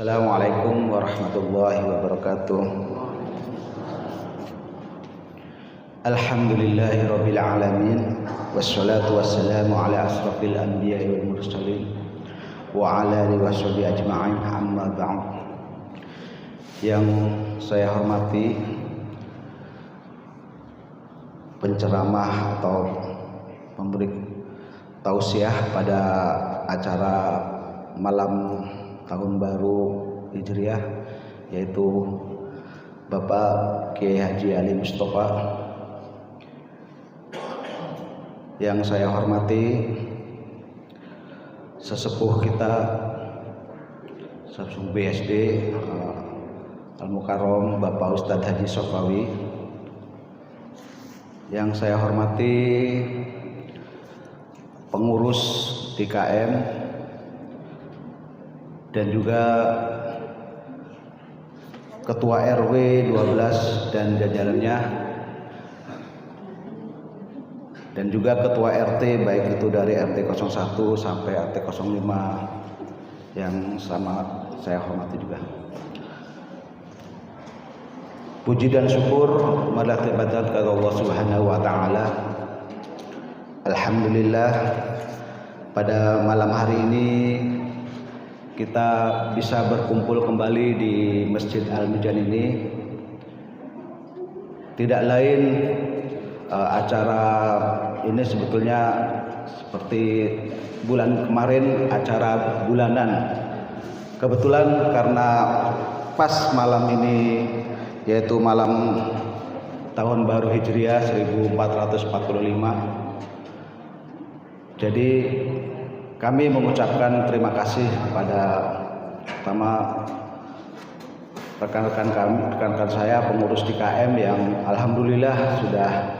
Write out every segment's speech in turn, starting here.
Assalamualaikum warahmatullahi wabarakatuh. Alhamdulillahirabbil alamin wassalatu wassalamu ala asrafil anbiya'i wal mursalin wa ala alihi washabihi ajma'in, amma ba'd. Yang saya hormati penceramah atau pemberi tausiah pada acara malam tahun baru Hijriah, yaitu Bapak Kiai Haji Ali Mustafa. Yang saya hormati sesepuh kita, sesepuh BSD Al-Mukarram Bapak Ustadz Haji Sofawi. Yang saya hormati pengurus DKM dan juga Ketua RW 12 dan jajarannya, dan juga Ketua RT, baik itu dari RT 01 sampai RT 05 yang sama saya hormati juga. Puji dan syukur marilah kita panjatkan kepada Allah Subhanahu wa taala. Alhamdulillah, pada malam hari ini kita bisa berkumpul kembali di Masjid Al-Mijan ini. Tidak lain, acara ini sebetulnya seperti bulan kemarin, acara bulanan. Kebetulan karena pas malam ini, yaitu malam tahun baru Hijriah 1445, jadi kami mengucapkan terima kasih kepada pertama rekan-rekan saya pengurus DKM yang alhamdulillah sudah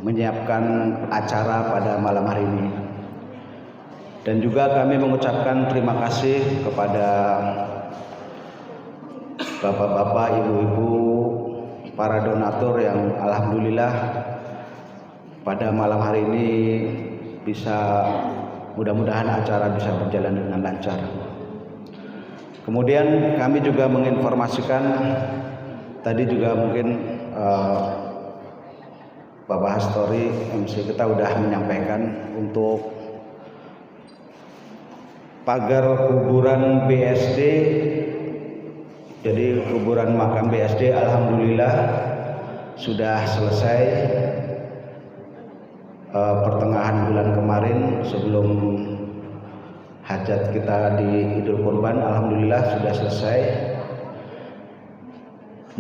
menyiapkan acara pada malam hari ini. Dan juga kami mengucapkan terima kasih kepada bapak-bapak, ibu-ibu, para donatur yang alhamdulillah pada malam hari ini bisa, mudah-mudahan acara bisa berjalan dengan lancar. Kemudian kami juga menginformasikan, tadi juga mungkin Bapak Hastori MC kita sudah menyampaikan untuk pagar kuburan BSD. Jadi kuburan makam BSD alhamdulillah sudah selesai pertengahan bulan kemarin sebelum hajat kita di Idul Kurban, alhamdulillah sudah selesai.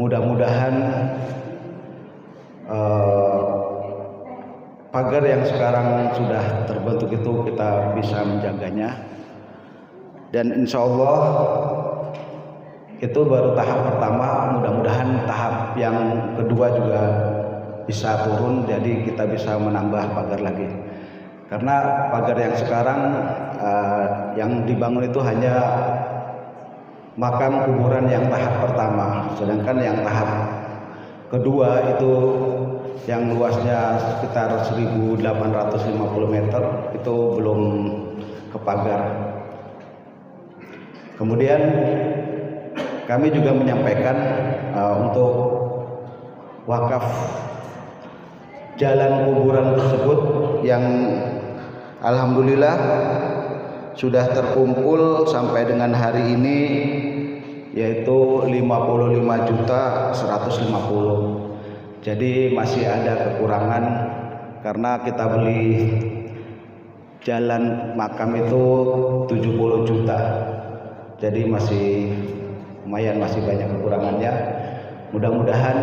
Mudah-mudahan pagar yang sekarang sudah terbentuk itu kita bisa menjaganya, dan insya Allah itu baru tahap pertama. Mudah-mudahan tahap yang kedua juga bisa turun, jadi kita bisa menambah pagar lagi. Karena pagar yang sekarang yang dibangun itu hanya makam kuburan yang tahap pertama, sedangkan yang tahap kedua itu yang luasnya sekitar 1850 meter itu belum kepagar. Kemudian kami juga menyampaikan untuk wakaf jalan kuburan tersebut yang alhamdulillah sudah terkumpul sampai dengan hari ini, yaitu 55.150. Jadi masih ada kekurangan karena kita beli jalan makam itu 70 juta. Jadi masih lumayan, masih banyak kekurangannya. Mudah-mudahan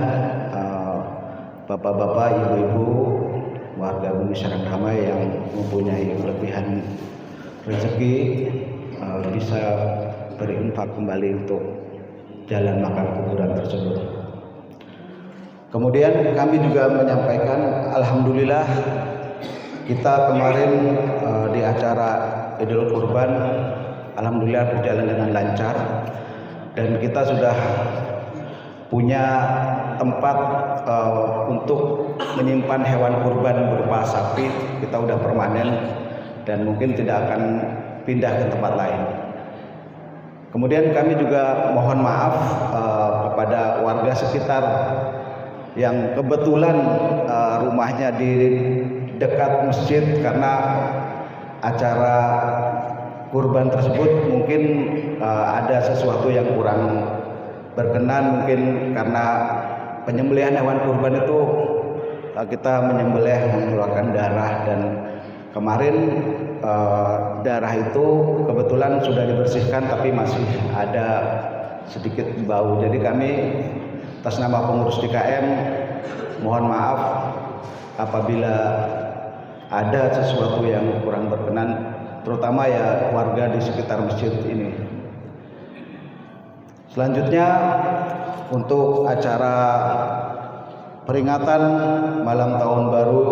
bapak-bapak, ibu-ibu, warga Bumi Sarang Damai yang mempunyai kelebihan rezeki bisa berinfak kembali untuk jalan makam kuburan tersebut. Kemudian kami juga menyampaikan alhamdulillah kita kemarin di acara Idul Kurban alhamdulillah berjalan dengan lancar, dan kita sudah punya tempat untuk menyimpan hewan kurban berupa sapi. Kita udah permanen dan mungkin tidak akan pindah ke tempat lain. Kemudian kami juga mohon maaf kepada warga sekitar yang kebetulan rumahnya di dekat masjid, karena acara kurban tersebut mungkin ada sesuatu yang kurang berkenan, mungkin karena penyembelihan hewan kurban itu kita menyembelih mengeluarkan darah, dan kemarin darah itu kebetulan sudah dibersihkan tapi masih ada sedikit bau. Jadi kami atas nama pengurus DKM mohon maaf apabila ada sesuatu yang kurang berkenan, terutama ya warga di sekitar masjid ini. Selanjutnya untuk acara peringatan malam tahun baru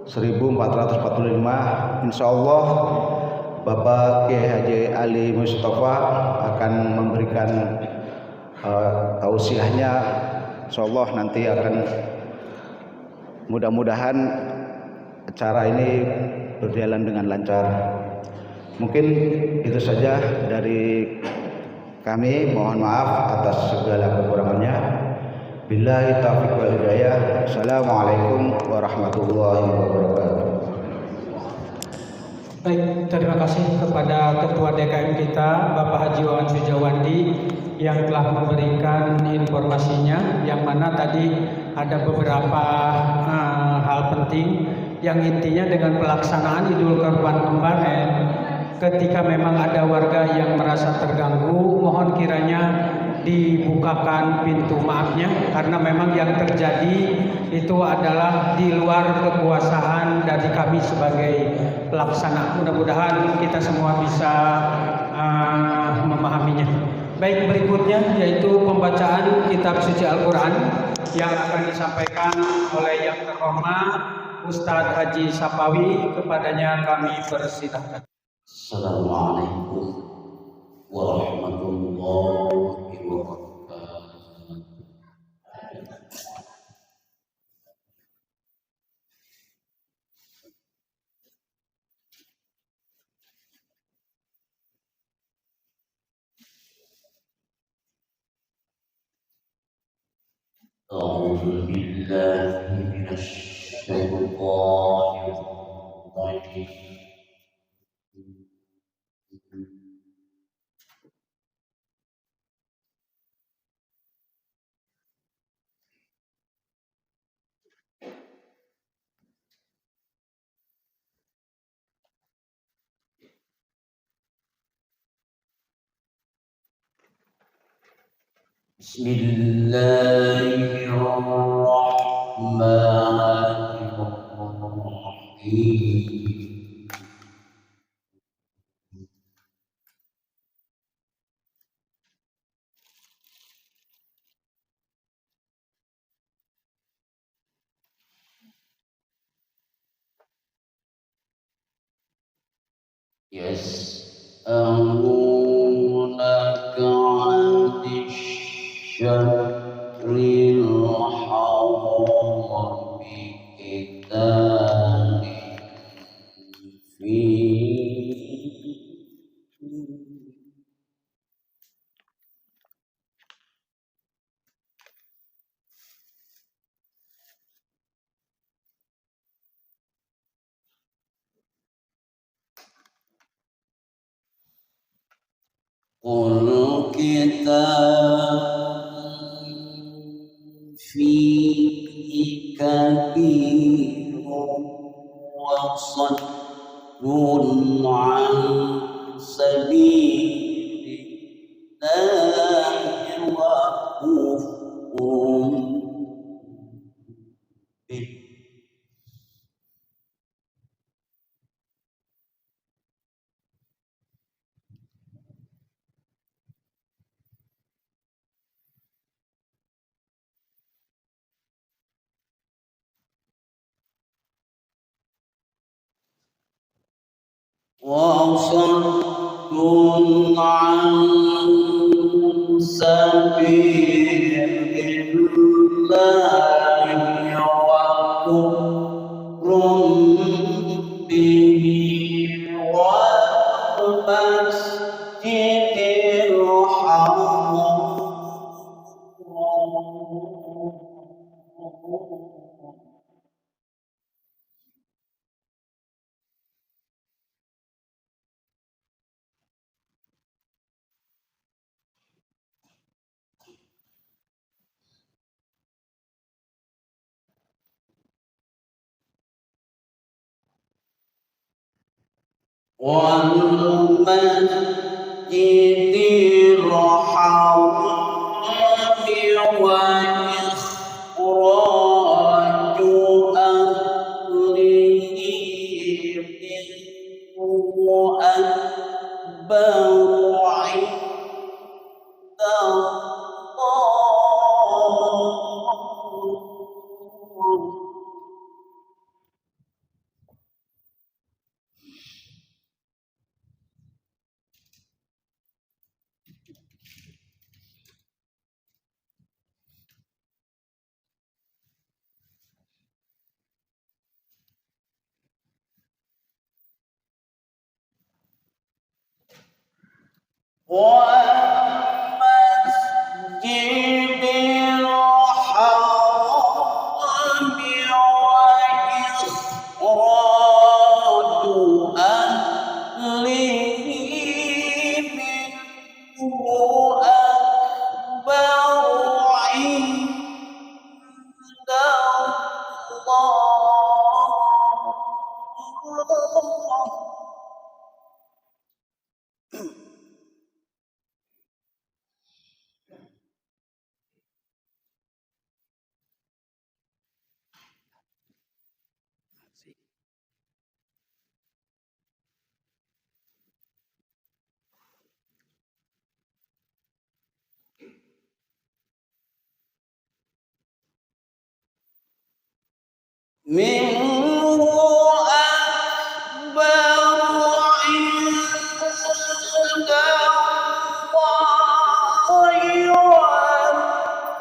1445, insya Allah Bapak Kiai Haji Ali Mustafa akan memberikan tausiahnya. Insya Allah nanti akan mudah-mudahan acara ini berjalan dengan lancar. Mungkin itu saja dari kami, mohon maaf atas segala kekurangannya. Billahi taufiq wal hidayah. Assalamualaikum warahmatullahi wabarakatuh. Baik, terima kasih kepada Ketua DKM kita Bapak Haji Wawan Sujawandi yang telah memberikan informasinya, yang mana tadi ada beberapa hal penting yang intinya dengan pelaksanaan Idul Kurban kemarin, ketika memang ada warga yang merasa terganggu, mohon kiranya dibukakan pintu maafnya, karena memang yang terjadi itu adalah di luar kekuasaan dari kami sebagai pelaksana. Mudah-mudahan kita semua bisa memahaminya. Baik, berikutnya yaitu pembacaan kitab suci Al-Quran yang akan disampaikan oleh yang terhormat Ustadz Haji Sapawi. Kepadanya kami persilahkan. Assalamualaikum warahmatullahi wabarakatuh. A'udzu billahi minasy syaithanir rajim. Bismillahirrahmanirrahim. Yas'alunaka 'anil syahril harami qitalin fihi. Qul qitalun fihi kabirun wa saddun 'an sabilillahi wa kufrun bihi. وصد عن سبيل الله وكفر به والمسجد والمسجد الحرام وإخراج أهله منه أكبر عند الله. والمسجد الحرام وإخراج أهله منه أكبر عند الله. منه أكبر عند الله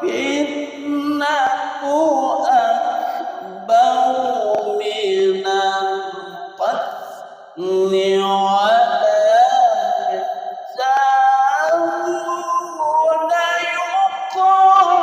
والفتنة أكبر من القتل ولا يزالون يقاتلونكم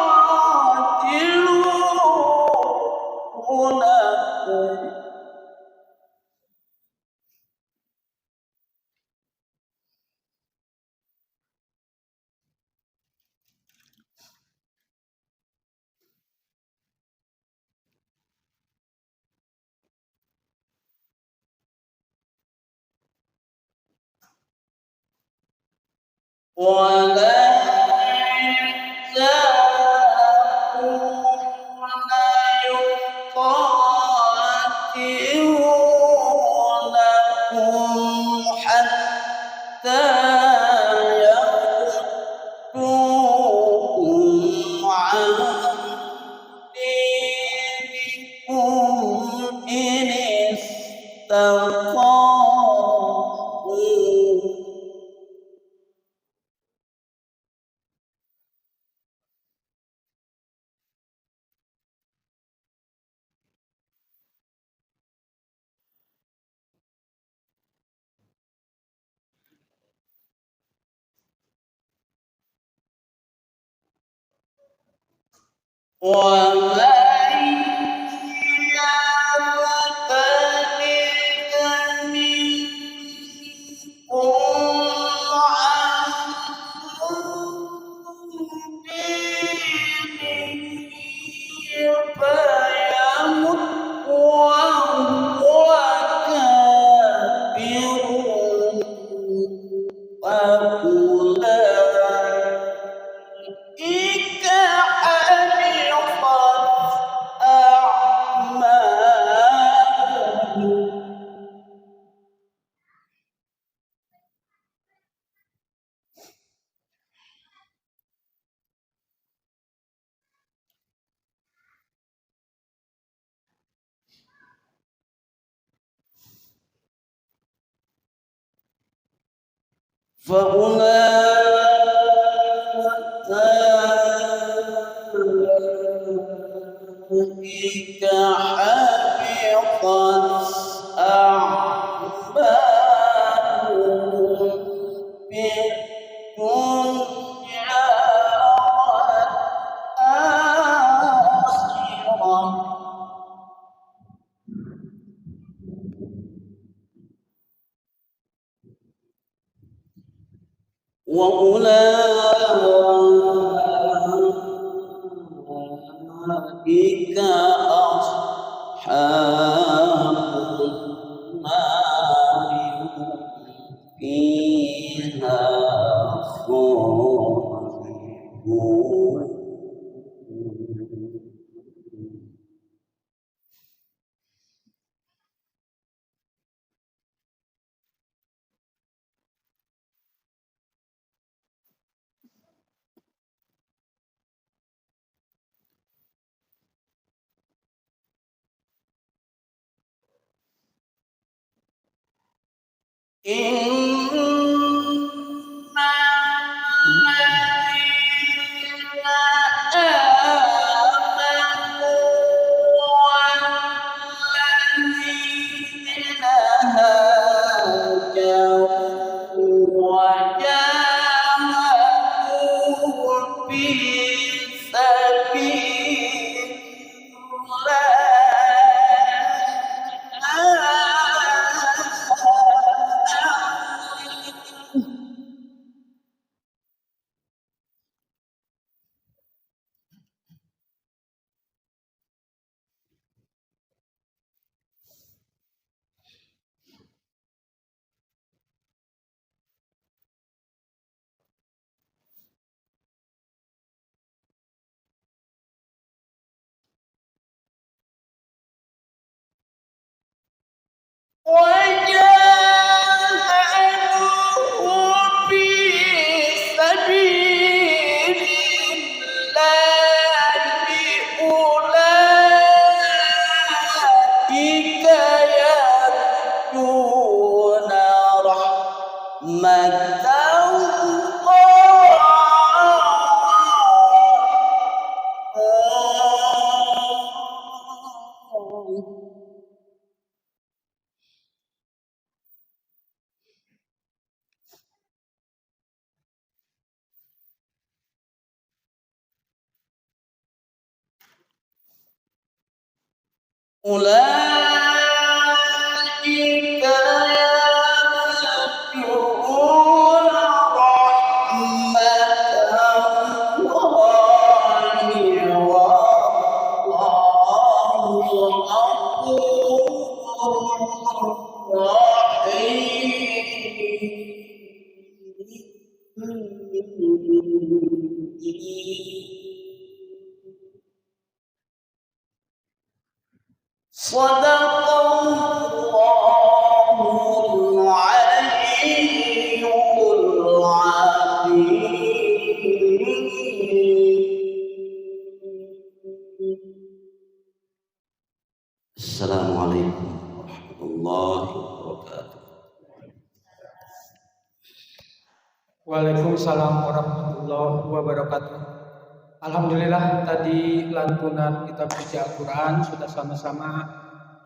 ولا يزالون يقاتلونكم حتى يردوكم عن دينكم إن استطاعوا. ومن يرتد منكم عن دينه فيمت وهو كافر فأولئك حبطت أعمالهم. فأولئك حبطت أعمالهم في الدنيا والآخرة. وأولئك أصحاب النار وجاهدوا في سبيل الله أولئك يرجون رحمة الله. أولئك يرجون رحمة الله والله غفور رحيم. صدق الله العلي العظيم. السلام عليكم ورحمة الله وبركاته. Waalaikumsalam warahmatullahi wabarakatuh. Alhamdulillah, tadi lantunan kitab suci Al-Quran sudah sama-sama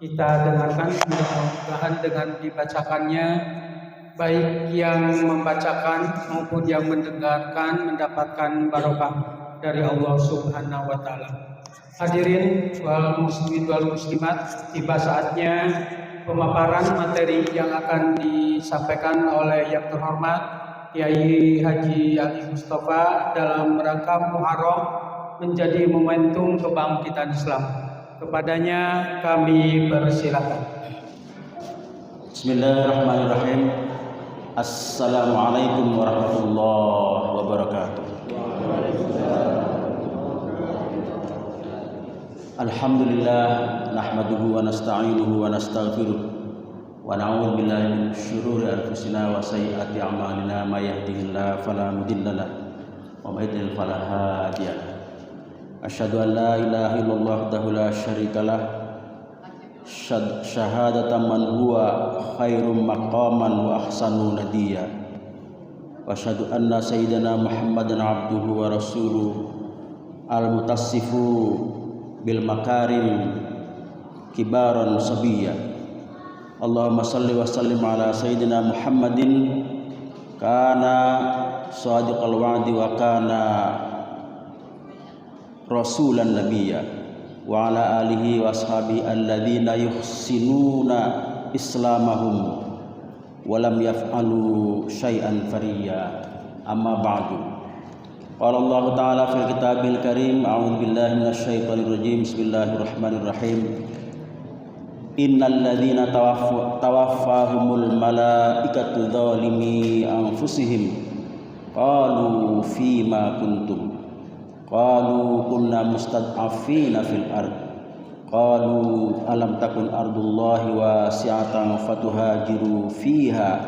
kita dengarkan. Mudah-mudahan dengan dibacakannya, baik yang membacakan maupun yang mendengarkan mendapatkan barokah dari Allah Subhanahu wa Ta'ala. Hadirin wal muslimin wal muslimat, tiba saatnya pemaparan materi yang akan disampaikan oleh yang terhormat Kiai Haji Ali Mustafa dalam rangka Muharram menjadi momentum kebangkitan Islam. Kepadanya kami persilakan. Bismillahirrahmanirrahim. Assalamualaikum warahmatullahi wabarakatuh. Alhamdulillah, nahmaduhu wa nasta'inuhu wa nastaghfiruh. Wa na'udzu billahi min syururi anfusina wa sayyiati a'malina, may yahdihillahu fala mudilla lahu wa may yudlil fala hadiya lahu. Asyhadu an la ilaha illallah wahdahu la syarika lah, syahadatan man huwa khairum maqaman wa ahsanu nadiya. Wa asyhadu anna sayyidana Muhammadan abduhu wa rasuluh al-mutassifu bil makarim kibaran sabiyya. Allahumma salli wa sallim ala sayyidina Muhammadin kana sadiqal wa'di wa kana rasulan nabiyya wa ala alihi wa ashabihi alladzina yuhsinuna islamahum wa lam yaf'alu syai'an fariya. Amma ba'du. Qala Allah ta'ala fil kitabil karim, a'udzu billahi minasyaitonir rajim. Bismillahirrahmanirrahim. Innal ladzina tawaffahumul malaikatu dzalimi anfusihim qalu fima kuntum qalu kunna mustad'afina fil ard qalu alam takun ardullahi wasi'atan fatuhajiru fiha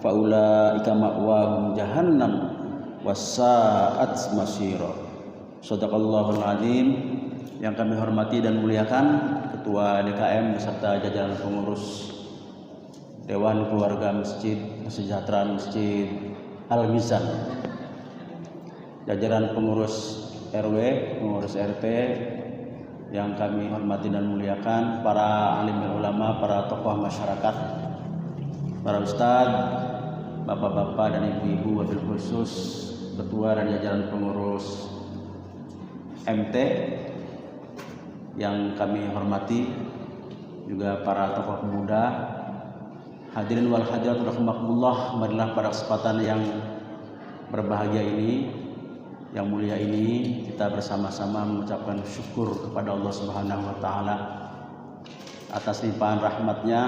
faulaika ma'wahum jahannam wasa'at masira. Shadaqallahul azim. Yang kami hormati dan muliakan Ketua DKM beserta jajaran pengurus Dewan Keluarga Masjid Kesejahteraan Masjid Al-Mizan, jajaran pengurus RW, pengurus RT yang kami hormati dan muliakan, para alim ulama, para tokoh masyarakat, para ustadz, bapak-bapak dan ibu-ibu, wabil khusus ketua dan jajaran pengurus MT yang kami hormati, juga para tokoh pemuda, hadirin wal hadirat rahimakumullah. Marilah pada kesempatan yang berbahagia ini, yang mulia ini, kita bersama-sama mengucapkan syukur kepada Allah Subhanahu wa taala atas limpahan rahmatnya.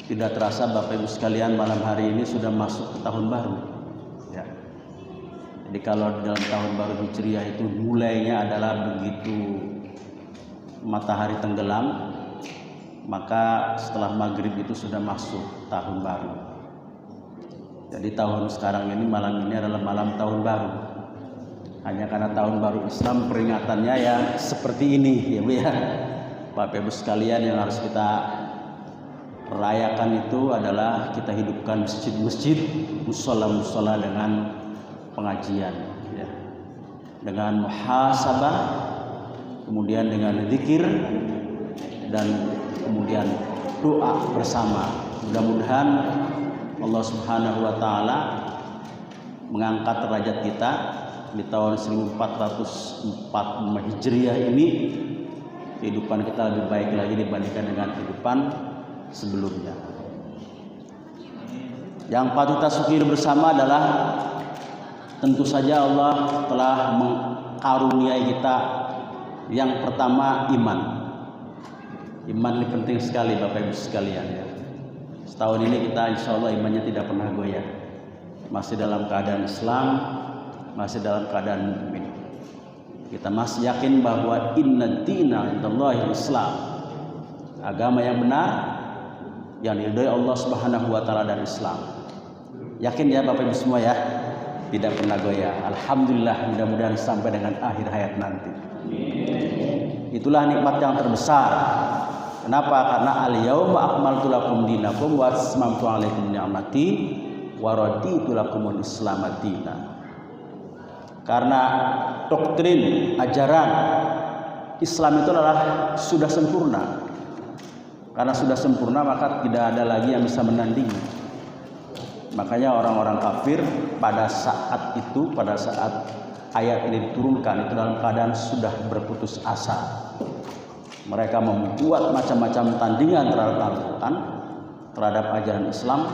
Tidak terasa Bapak Ibu sekalian, malam hari ini sudah masuk ke tahun baru ya. Jadi kalau di dalam tahun baru Hijriah itu mulainya adalah begitu matahari tenggelam, maka setelah maghrib itu sudah masuk tahun baru. Jadi tahun sekarang ini, malam ini adalah malam tahun baru. Hanya karena tahun baru Islam peringatannya ya seperti ini ya Bu ya. Bapak Ibu sekalian, yang harus kita rayakan itu adalah kita hidupkan masjid-masjid, musola-musola dengan pengajian ya. Dengan muhasabah, kemudian dengan zikir, dan kemudian doa bersama. Mudah-mudahan Allah Subhanahu wa taala mengangkat derajat kita di tahun 1404 Hijriah ini. Kehidupan kita lebih baik lagi dibandingkan dengan kehidupan sebelumnya. Yang patut kita syukuri bersama adalah tentu saja Allah telah mengkaruniai kita yang pertama iman. Iman ini penting sekali Bapak Ibu sekalian ya. Setahun ini kita insya Allah imannya tidak pernah goyah. Masih dalam keadaan Islam, masih dalam keadaan mukmin. Kita masih yakin bahwa inna dina indallahi Islam. Agama yang benar yang diridhoi Allah Subhanahu wa taala dan Islam. Yakin ya Bapak Ibu semua ya? Tidak pernah goyah. Alhamdulillah, mudah-mudahan sampai dengan akhir hayat nanti. Itulah nikmat yang terbesar. Kenapa? Karena al-yauma akmaltu lakum dinakum wa atmamtu alaikum ni'mati wa raditu lakumul Islam madina. Karena doktrin ajaran Islam itu adalah sudah sempurna. Karena sudah sempurna maka tidak ada lagi yang bisa menandingi. Makanya orang-orang kafir pada saat itu, pada saat ayat ini diturunkan, itu dalam keadaan sudah berputus asa. Mereka membuat macam-macam tandingan terhadap Al-Quran, terhadap ajaran Islam,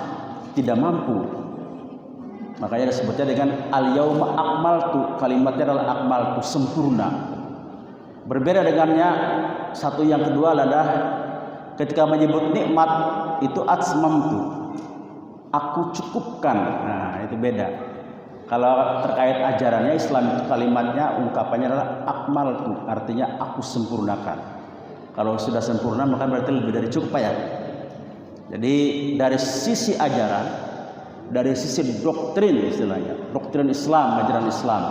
tidak mampu. Makanya disebutnya dengan al-yauma akmaltu, kalimatnya adalah akmaltu, sempurna. Berbeda dengannya satu yang kedua adalah ketika menyebut nikmat itu atmamtu, aku cukupkan. Nah, itu beda. Kalau terkait ajarannya Islam itu kalimatnya, ungkapannya adalah akmaltu, artinya aku sempurnakan. Kalau sudah sempurna maka berarti lebih dari cukup ya. Jadi dari sisi ajaran, dari sisi doktrin istilahnya, doktrin Islam, ajaran Islam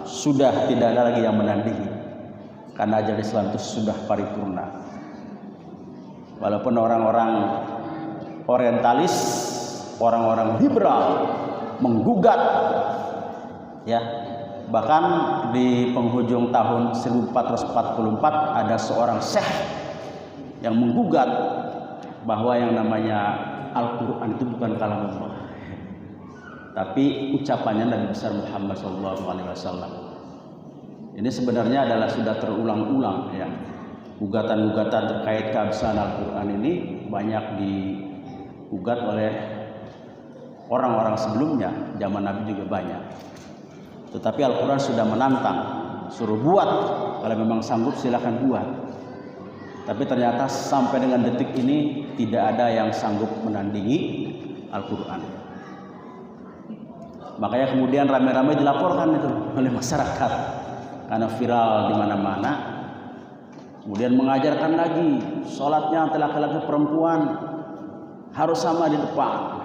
sudah tidak ada lagi yang menandingi. Karena ajaran Islam itu sudah paripurna. Walaupun orang-orang orientalis, orang-orang liberal menggugat ya, bahkan di penghujung tahun 1444 ada seorang syekh yang menggugat bahwa yang namanya Al-Quran itu bukan kalam Allah, tapi ucapannya Nabi besar Muhammad SAW. Ini sebenarnya adalah sudah terulang-ulang ya. Gugatan-gugatan terkait keabsahan Al-Quran ini banyak digugat oleh orang-orang sebelumnya, zaman Nabi juga banyak. Tetapi Al-Quran sudah menantang, suruh buat, kalau memang sanggup silakan buat. Tapi ternyata sampai dengan detik ini tidak ada yang sanggup menandingi Al-Quran. Makanya kemudian rame-rame dilaporkan itu oleh masyarakat karena viral di mana-mana. Kemudian mengajarkan lagi sholatnya antara laki-laki perempuan harus sama di depan.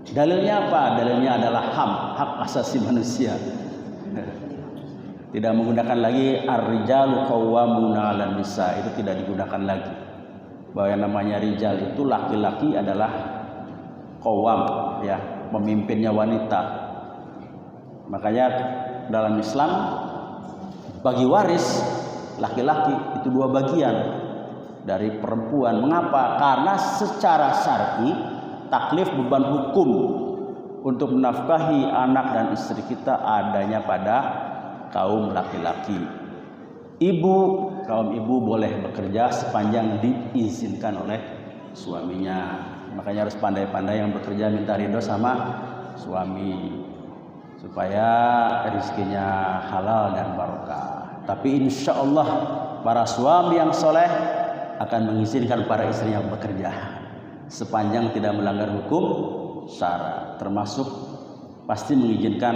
Dalilnya apa? Dalilnya adalah HAM, hak asasi manusia. Tidak menggunakan lagi ar-rijalu qawwamuna 'alan nisa, itu tidak digunakan lagi. bahwa yang namanya rijal itu laki-laki adalah qawwam, ya, pemimpinnya wanita. Makanya dalam Islam bagi waris laki-laki itu 2 bagian dari perempuan. Mengapa? Karena secara syar'i taklif beban hukum untuk menafkahi anak dan istri kita adanya pada kaum laki-laki. Kaum ibu boleh bekerja sepanjang diizinkan oleh suaminya. Makanya harus pandai-pandai yang bekerja minta ridho sama suami supaya rezekinya halal dan barokah. Tapi insya Allah para suami yang soleh akan mengizinkan para istrinya bekerja sepanjang tidak melanggar hukum syara, termasuk pasti mengizinkan,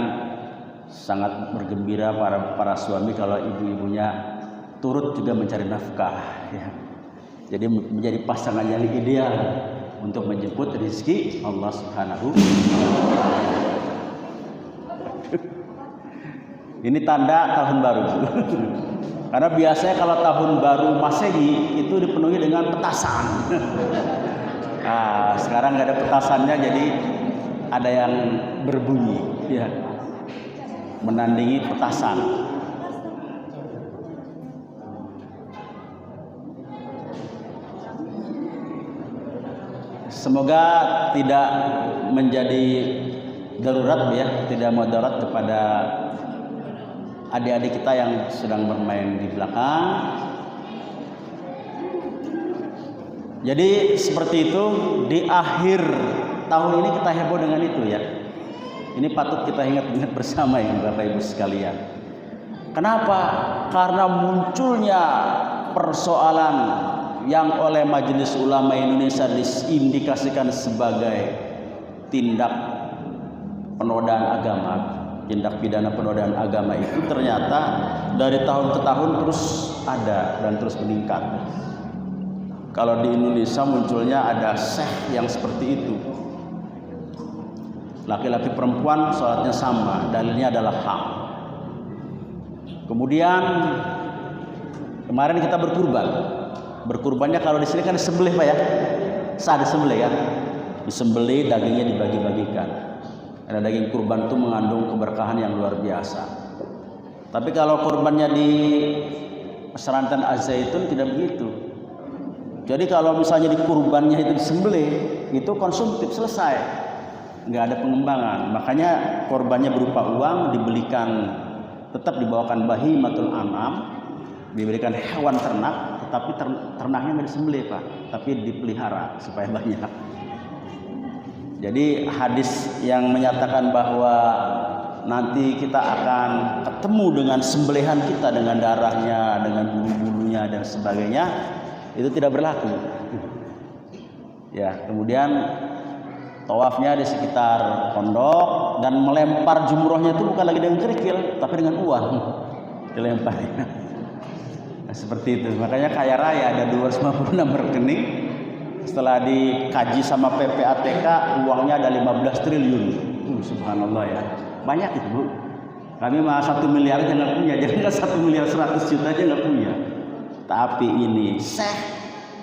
sangat bergembira para suami kalau ibu-ibunya turut juga mencari nafkah, ya. Jadi menjadi pasangan yang ideal untuk menjemput rezeki Allah Subhanahu wa taala. Ini tanda tahun baru. Karena biasanya kalau tahun baru Masehi itu dipenuhi dengan petasan. Nah, sekarang nggak ada petasannya, jadi ada yang berbunyi, ya, menandingi petasan. Semoga tidak menjadi darurat, ya, tidak mudarat kepada adik-adik kita yang sedang bermain di belakang. Jadi seperti itu, di akhir tahun ini kita heboh dengan itu, ya. Ini patut kita ingat-ingat bersama, ya Bapak Ibu sekalian. Kenapa? Karena munculnya persoalan yang oleh Majelis Ulama Indonesia diindikasikan sebagai tindak penodaan agama, tindak pidana penodaan agama itu ternyata dari tahun ke tahun terus ada dan terus meningkat. Kalau di Indonesia munculnya ada syekh yang seperti itu. Laki-laki perempuan sholatnya sama, dalilnya adalah hak. Kemudian kemarin kita berkurban. Berkurbannya kalau di sini kan disembelih, Pak, ya. Sah disembelih, ya. Disembelih, dagingnya dibagi-bagikan. Karena daging kurban itu mengandung keberkahan yang luar biasa. Tapi kalau kurbannya di pesantren Az-Zaitun tidak begitu. Jadi kalau misalnya di kurbannya itu disembelih, itu konsumtif, selesai, nggak ada pengembangan. Makanya korbannya berupa uang, dibelikan, tetap dibawakan bahimatul an'am, diberikan hewan ternak, tetapi ternaknya nggak disembelih, Pak, tapi dipelihara supaya banyak. Jadi hadis yang menyatakan bahwa nanti kita akan ketemu dengan sembelihan kita, dengan darahnya, dengan bulu-bulunya dan sebagainya, itu tidak berlaku. Ya, kemudian tawafnya di sekitar pondok dan melempar jumrohnya itu bukan lagi dengan kerikil, tapi dengan uang dilemparnya. Nah, seperti itu. Makanya kaya raya ada 256 rekening. Setelah dikaji sama PPATK, uangnya ada 15 triliun. Subhanallah, ya. Banyak itu, Bu. Kami mah 1 miliar aja nggak punya, jadi nggak 1 miliar 100 juta aja nggak punya. Tapi ini Syekh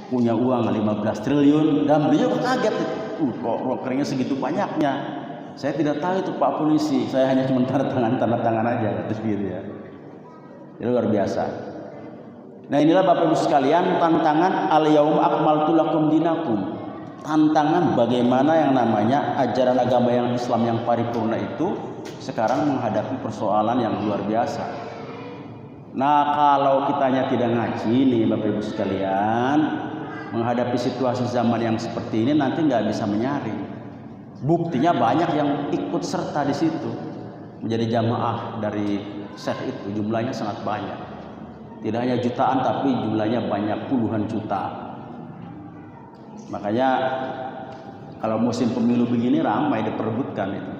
punya uang 15 triliun dan beliau kaget. Kok rekeningnya segitu banyaknya? Saya tidak tahu itu, Pak Polisi. Saya hanya cuma tanda tangan aja, gitu, ya. Itu luar biasa. Nah, inilah Bapak Ibu sekalian tantangan al-yaum akmaltu lakum dinakum. Tantangan bagaimana yang namanya ajaran agama yang Islam yang paripurna itu sekarang menghadapi persoalan yang luar biasa. Nah, kalau kitanya tidak ngaji nih Bapak Ibu sekalian, menghadapi situasi zaman yang seperti ini nanti nggak bisa menyaring. Buktinya banyak yang ikut serta di situ menjadi jamaah dari Syekh itu, jumlahnya sangat banyak. Tidak hanya jutaan, tapi jumlahnya banyak, puluhan juta. Makanya kalau musim pemilu begini ramai diperebutkan itu,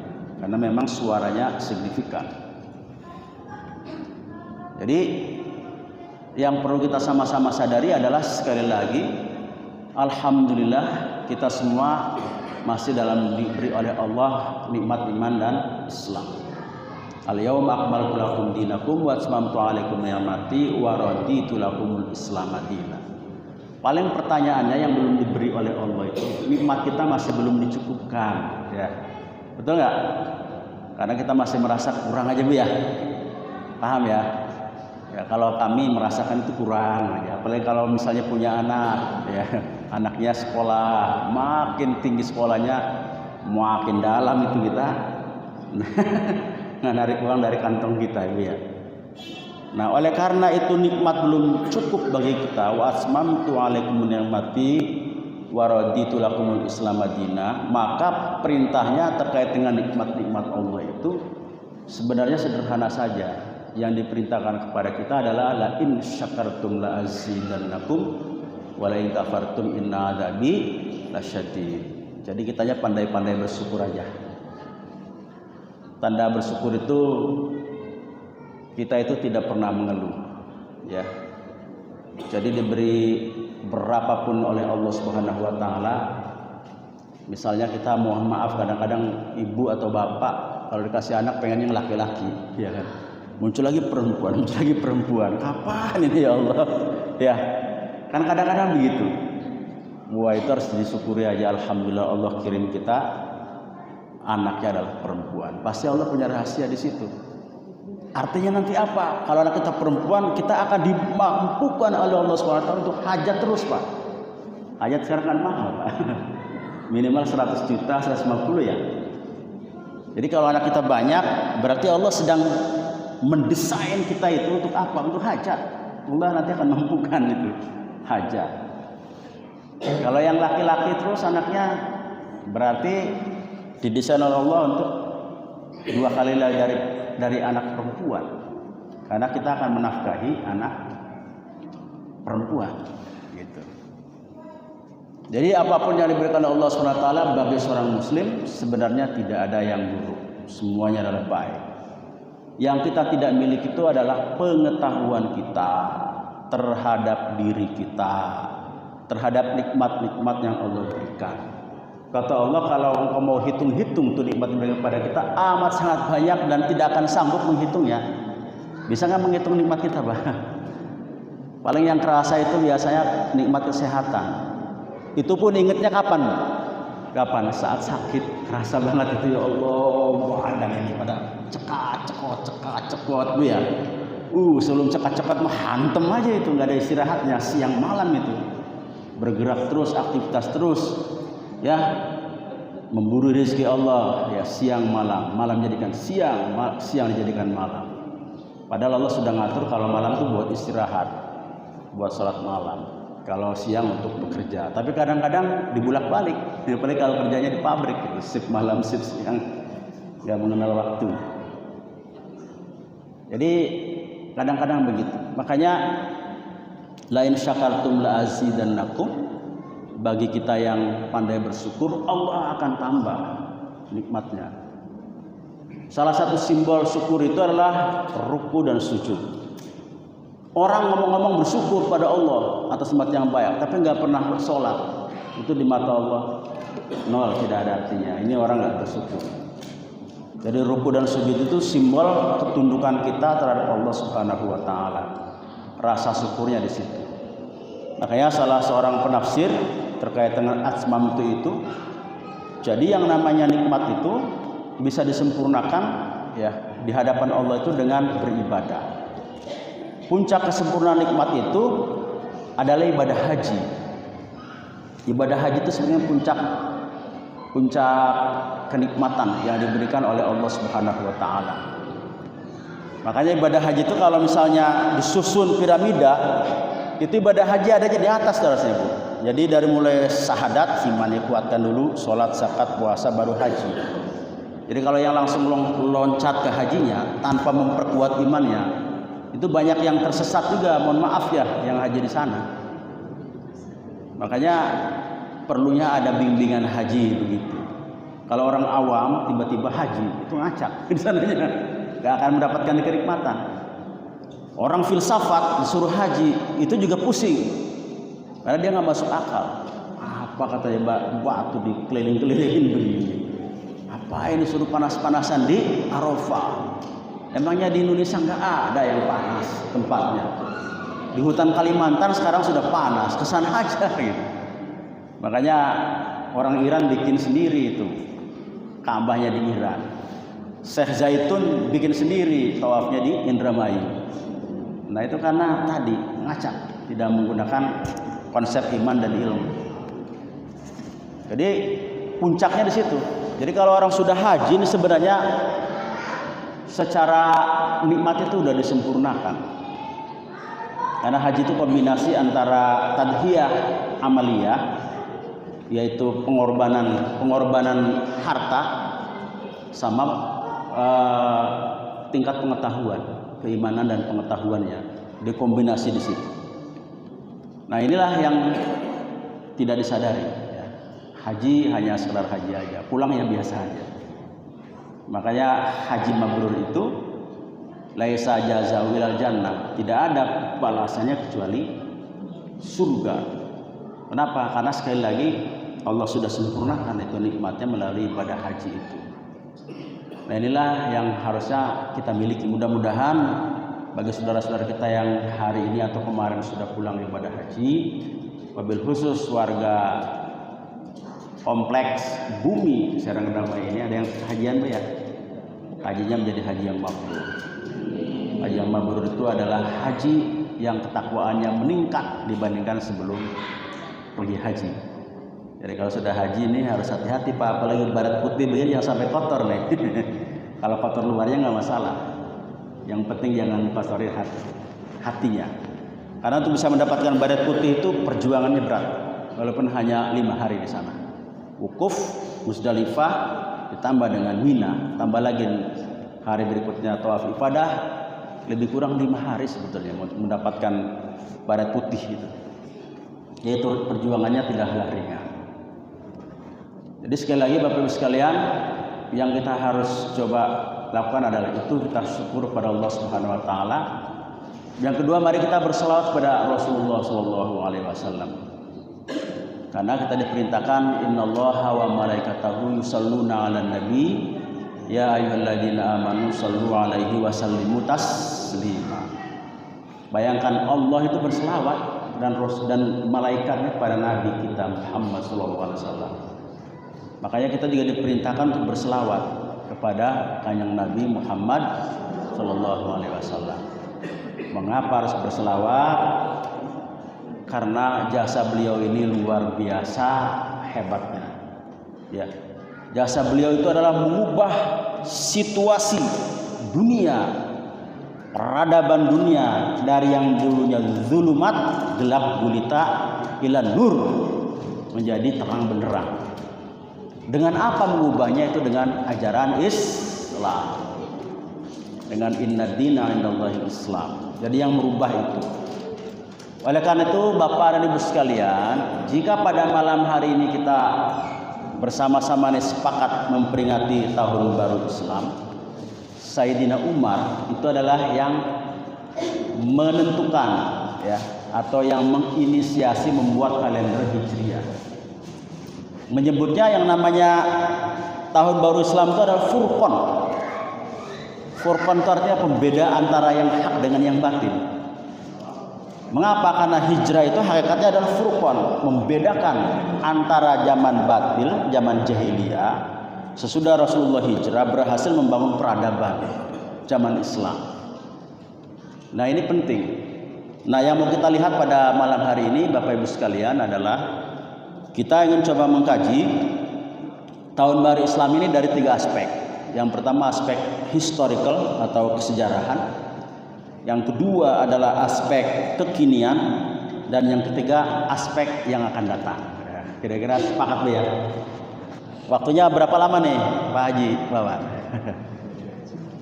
karena memang suaranya signifikan. Jadi yang perlu kita sama-sama sadari adalah sekali lagi, alhamdulillah kita semua masih dalam diberi oleh Allah nikmat iman dan Islam. Al-yauma akmaltu lakum dinakum wa atmamtu alaikum ni'mati wa raditu lakumul Islam madina. Paling pertanyaannya yang belum diberi oleh Allah itu nikmat kita masih belum dicukupkan, ya. Betul nggak? Karena kita masih merasa kurang aja Bu ya. Paham ya? Ya kalau kami merasakan itu kurang aja. Apalagi kalau misalnya punya anak, ya, anaknya sekolah, makin tinggi sekolahnya, makin dalam itu kita narik uang dari kantong kita, Ibu ya. Nah, oleh karena itu nikmat belum cukup bagi kita. Wa asmamtu alaikum ni'mati wa raditu lakumul Islam madina. Maka perintahnya terkait dengan nikmat-nikmat Allah itu sebenarnya sederhana saja. Yang diperintahkan kepada kita adalah la in syakartum la azidannakum wa la in kafartum inna adzabi lasyadid. Jadi kitanya pandai-pandai bersyukur aja. Tanda bersyukur itu kita itu tidak pernah mengeluh, ya. Jadi diberi berapapun oleh Allah Subhanahu wa taala. Misalnya kita mohon maaf kadang-kadang ibu atau bapak kalau dikasih anak pengen yang laki-laki, ya kan. Muncul lagi perempuan. Kapan ini ya Allah? Ya. Kan kadang-kadang begitu. Wah, itu harus disyukuri aja, alhamdulillah Allah kirim kita anaknya adalah perempuan. Pasti Allah punya rahasia di situ. Artinya nanti apa? Kalau anak kita perempuan, kita akan dimampukan oleh Allah SWT untuk hajat terus, Pak. Hajat sekarang kan mahal, Pak. Minimal 100 juta, 150 ya. Jadi kalau anak kita banyak, berarti Allah sedang mendesain kita itu untuk apa? Untuk hajat. Allah nanti akan mampukan itu hajat. Kalau yang laki-laki terus anaknya, berarti didesain oleh Allah untuk 2 kali dari anak perempuan, karena kita akan menafkahi anak perempuan, gitu. Jadi apapun yang diberikan oleh Allah SWT bagi seorang Muslim sebenarnya tidak ada yang buruk, semuanya adalah baik. Yang kita tidak miliki itu adalah pengetahuan kita terhadap diri kita, terhadap nikmat-nikmat yang Allah berikan. Kata Allah, kalau engkau mau hitung-hitung tuh nikmat kepada kita amat sangat banyak dan tidak akan sanggup menghitungnya. Bisa nggak menghitung nikmat kita, Pak? Paling yang kerasa itu biasanya nikmat kesehatan. Itu pun ingatnya kapan? Kapan? Saat sakit, kerasa banget itu, ya Allah, badan ini pada cekot Bu ya. Sebelum cekat-cekat mah hantem aja itu, nggak ada istirahatnya, siang malam itu. Bergerak terus, aktivitas terus. Ya, memburu rezeki Allah, ya, siang malam, malam jadikan siang, siang dijadikan malam. Padahal Allah sudah ngatur kalau malam itu buat istirahat, buat sholat malam, kalau siang untuk bekerja. Tapi kadang-kadang dibulak-balik, apalagi kalau kerjanya di pabrik, gitu. Shift malam, shift siang, nggak mengenal waktu. Jadi kadang-kadang begitu. Makanya lain syakartum la azidannakum. Bagi kita yang pandai bersyukur, Allah akan tambah nikmatnya. Salah satu simbol syukur itu adalah ruku dan sujud. Orang ngomong-ngomong bersyukur pada Allah atas nikmat yang baik, tapi nggak pernah bersolat, itu di mata Allah nol, tidak ada artinya. Ini orang nggak bersyukur. Jadi ruku dan sujud itu simbol ketundukan kita terhadap Allah Subhanahu wa taala. Rasa syukurnya di situ. Makanya salah seorang penafsir terkait dengan asmam itu, jadi yang namanya nikmat itu bisa disempurnakan, ya, di hadapan Allah itu dengan beribadah. Puncak kesempurnaan nikmat itu adalah ibadah haji. Ibadah haji itu sebenarnya puncak kenikmatan yang diberikan oleh Allah Subhanahu wa taala. Makanya ibadah haji itu kalau misalnya disusun piramida, itu ibadah haji adanya di atas, saudara-saudara. Jadi dari mulai syahadat, imannya kuatkan dulu, sholat, zakat, puasa, baru haji. Jadi kalau yang langsung loncat ke hajinya tanpa memperkuat imannya, itu banyak yang tersesat juga. Mohon maaf ya, yang haji di sana. Makanya perlunya ada bimbingan haji begitu. Kalau orang awam tiba-tiba haji, itu ngacak di sananya, nggak akan mendapatkan kenikmatan. Orang filsafat disuruh haji itu juga pusing. Karena dia nggak masuk akal. Apa katanya batu dikeliling-kelilingin begini? Apa ini suruh panas-panasan di Arafah? Emangnya di Indonesia nggak ada yang panas tempatnya? Di hutan Kalimantan sekarang sudah panas, kesana aja gitu. Makanya orang Iran bikin sendiri itu Ka'bahnya di Iran. Syekh Zaitun bikin sendiri tawafnya di Indramayu. Nah itu karena tadi ngacak, tidak menggunakan konsep iman dan ilmu. Jadi puncaknya di situ. Jadi kalau orang sudah haji ini sebenarnya secara nikmat itu sudah disempurnakan. Karena haji itu kombinasi antara tadhiyah amaliyah, yaitu pengorbanan harta, sama tingkat pengetahuan, keimanan dan pengetahuannya dikombinasi di situ. Nah inilah yang tidak disadari. Ya. Haji hanya sekedar haji aja, pulang yang biasa aja. Makanya haji mabrur itu laisa jazaa'u ilal jannah, tidak ada balasannya kecuali surga. Kenapa? Karena sekali lagi Allah sudah sempurnakan itu nikmatnya melalui ibadah haji itu. Nah inilah yang harusnya kita miliki. Mudah-mudahan bagi saudara-saudara kita yang hari ini atau kemarin sudah pulang ibadah haji, wabil khusus warga kompleks Bumi Serang Damai ini ada yang hajian ya, hajinya menjadi haji yang mabrur. Haji yang mabrur itu adalah haji yang ketakwaannya meningkat dibandingkan sebelum pergi haji. Jadi kalau sudah haji ini harus hati-hati Pak, apalagi barat putih begini yang sampai kotor nih. Kalau kotor luarnya nggak masalah, yang penting jangan kotori hatinya. Karena untuk bisa mendapatkan barat putih itu perjuangannya berat, walaupun hanya 5 hari di sana. Wukuf, Musdalifah, ditambah dengan Mina, tambah lagi hari berikutnya tawaf ifadah, lebih kurang 5 hari sebetulnya mendapatkan barat putih itu. Yaitu perjuangannya tidaklah ringan. Jadi sekali lagi Bapak Ibu sekalian, yang kita harus coba lakukan adalah itu kita syukur kepada Allah Subhanahu wa taala. Yang kedua, mari kita berselawat kepada Rasulullah sallallahu alaihi wasallam. Karena kita diperintahkan innallaha wa malaikatahu yusholluna 'alan nabi ya ayyuhalladzina amanu shallu 'alaihi wa sallimu taslima. Bayangkan Allah itu berselawat dan malaikatnya kepada nabi kita Muhammad sallallahu alaihi wasallam. Makanya kita juga diperintahkan untuk berselawat kepada kanjeng Nabi Muhammad sallallahu alaihi wasallam. Mengapa harus berselawat? Karena jasa beliau ini luar biasa hebatnya. Ya. Jasa beliau itu adalah mengubah situasi dunia, peradaban dunia dari yang dulunya zulumat, gelap gulita, ila nur, menjadi terang benderang. Dengan apa mengubahnya? Itu dengan ajaran Islam. Dengan inna dina indallahi Islam. Jadi yang merubah itu. Oleh karena itu Bapak dan Ibu sekalian, jika pada malam hari ini kita bersama-sama sepakat memperingati tahun baru Islam, Sayyidina Umar itu adalah yang menentukan ya, atau yang menginisiasi membuat kalender Hijriah. Menyebutnya yang namanya tahun baru Islam itu adalah Furqan. Furqan itu artinya pembeda antara yang hak dengan yang batil. Mengapa? Karena hijrah itu hakikatnya adalah furqan, membedakan antara zaman batil, zaman jahiliyah. Sesudah Rasulullah hijrah berhasil membangun peradaban zaman Islam. Nah ini penting. Nah yang mau kita lihat pada malam hari ini Bapak Ibu sekalian adalah kita ingin coba mengkaji tahun baru Islam ini dari 3 aspek. Yang pertama aspek historical atau kesejarahan. Yang kedua adalah aspek kekinian, dan yang ketiga aspek yang akan datang. Kira-kira sepakat ya? Waktunya berapa lama nih Pak Haji Bapak?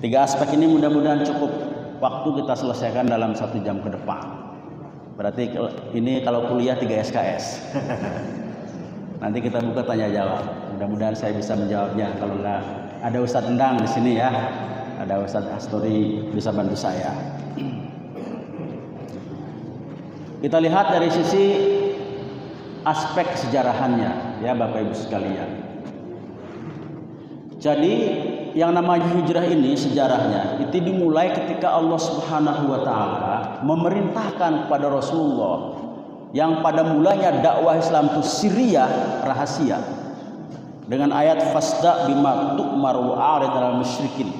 3 aspek ini mudah-mudahan cukup waktu kita selesaikan dalam 1 jam ke depan. Berarti ini kalau kuliah 3 SKS. Nanti kita buka tanya jawab. Mudah-mudahan saya bisa menjawabnya. Kalau enggak ada Ustadz Endang di sini ya. Ada Ustadz Astori bisa bantu saya. Kita lihat dari sisi aspek kesejarahannya ya Bapak Ibu sekalian. Jadi yang namanya hijrah ini sejarahnya itu dimulai ketika Allah Subhanahu wa taala memerintahkan kepada Rasulullah yang pada mulanya dakwah Islam itu sirriyah, rahasia, dengan ayat fasda bima tu'mar wa a'rid 'anil musyrikin.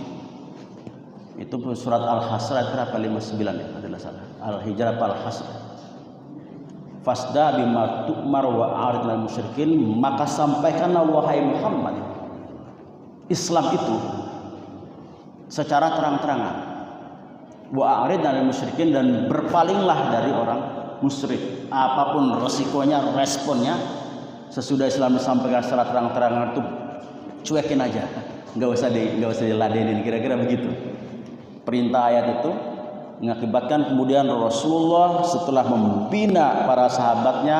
Itu surat Al-Hasr ayat berapa? 59 ya, adalah salah. Al-Hijrah Al-Hasr. Fasda bima tu'mar wa a'rid 'anil musyrikin, maka sampaikanlah wahai Muhammad Islam itu secara terang-terangan. Wa a'rid 'anil musyrikin, dan berpalinglah dari orang musyrik. Apapun resikonya, responnya, sesudah Islam disampaikan secara terang-terangan itu cuekin aja, nggak usah diladenin, kira-kira begitu. Perintah ayat itu mengakibatkan kemudian Rasulullah setelah membina para sahabatnya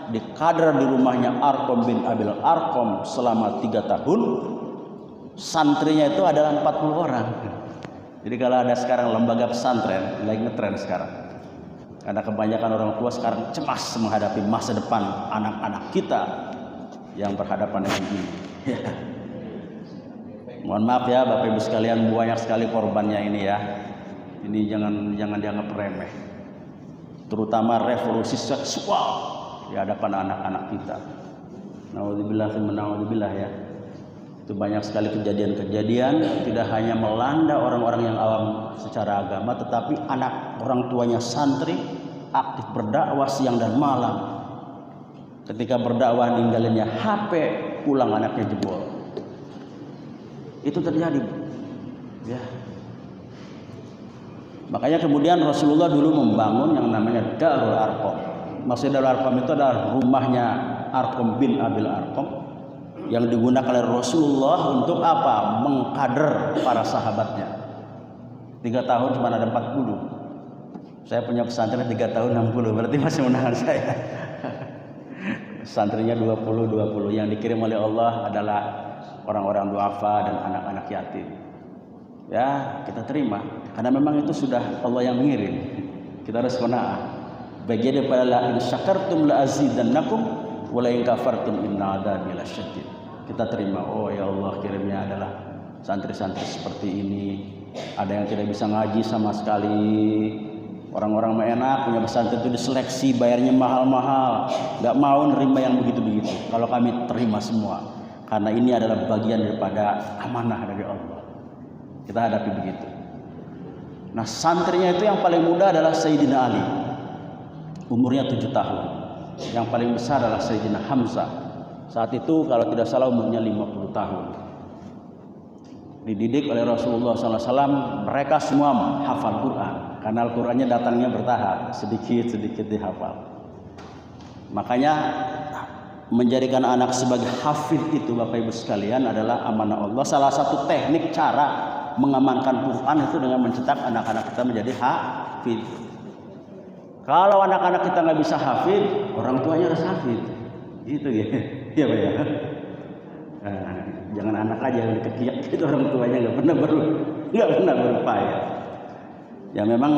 dikader di rumahnya Arqam bin Abil Arqam selama 3 tahun. Santrinya itu adalah 40 orang. Jadi kalau ada sekarang lembaga pesantren, lagi ngetren sekarang. Karena kebanyakan orang tua sekarang cemas menghadapi masa depan anak-anak kita yang berhadapan dengan ini. Mohon maaf ya Bapak Ibu sekalian, banyak sekali korbannya ini ya. Ini jangan dianggap remeh. Terutama revolusi seksual di hadapan anak-anak kita. Naudzubillah ya. Itu banyak sekali kejadian-kejadian, tidak hanya melanda orang-orang yang awam secara agama, tetapi anak orang tuanya santri aktif berdakwah siang dan malam. Ketika berdakwah ninggalinnya HP, pulang anaknya jebol. Itu terjadi, ya. Makanya kemudian Rasulullah dulu membangun yang namanya Darul Arqam. Maksud Darul Arqam itu adalah rumahnya Arqam bin Abil Arqam, yang digunakan oleh Rasulullah untuk apa? Mengkader para sahabatnya. 3 tahun cuma ada 40. Saya punya pesantren 3 tahun 60, berarti masih menahan saya. Santrinya 20. Yang dikirim oleh Allah adalah orang-orang duafa dan anak-anak yatim. Ya, kita terima karena memang itu sudah Allah yang mengirim. Kita harus qanaah. Bagian daripada la in syakartum la azidannakum wa la in kafartum inna adzabi lasyadid. Kita terima, oh ya Allah kirimnya adalah santri-santri seperti ini. Ada yang tidak bisa ngaji sama sekali. Orang-orang mah enak punya pesantren itu diseleksi, bayarnya mahal-mahal, nggak mau nerima yang begitu-begitu. Kalau kami terima semua, karena ini adalah bagian daripada amanah dari Allah. Kita hadapi begitu. Nah, santrinya itu yang paling muda adalah Sayyidina Ali, umurnya 7 tahun. Yang paling besar adalah Sayyidina Hamzah. Saat itu kalau tidak salah umurnya 50 tahun. Dididik oleh Rasulullah SAW, mereka semua hafal Quran. Karena Al-Qurannya datangnya bertahap, sedikit-sedikit dihafal. Makanya menjadikan anak sebagai hafid itu Bapak Ibu sekalian adalah amanah Allah. Salah satu teknik cara mengamankan Quran itu dengan mencetak anak-anak kita menjadi hafid. Kalau anak-anak kita nggak bisa hafid, orang tuanya harus hafid. Gitu ya. Iya Pak ya. Nah, jangan anak aja yang dikekiak itu, orang tuanya nggak pernah berupaya. Ya memang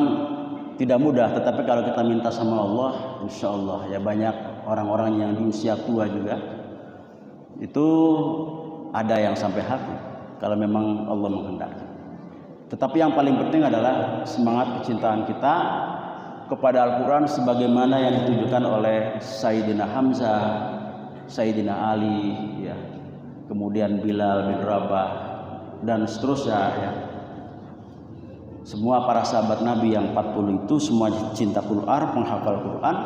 tidak mudah, tetapi kalau kita minta sama Allah, insya Allah ya banyak orang-orang yang di usia tua juga itu ada yang sampai hafid kalau memang Allah menghendaki. Tetapi yang paling penting adalah semangat kecintaan kita kepada Al-Quran sebagaimana yang ditujukan oleh Sayyidina Hamzah, Sayyidina Ali, ya, kemudian Bilal bin Rabah dan seterusnya, ya. Semua para sahabat Nabi yang 40 itu semua cinta Quran, menghafal Quran.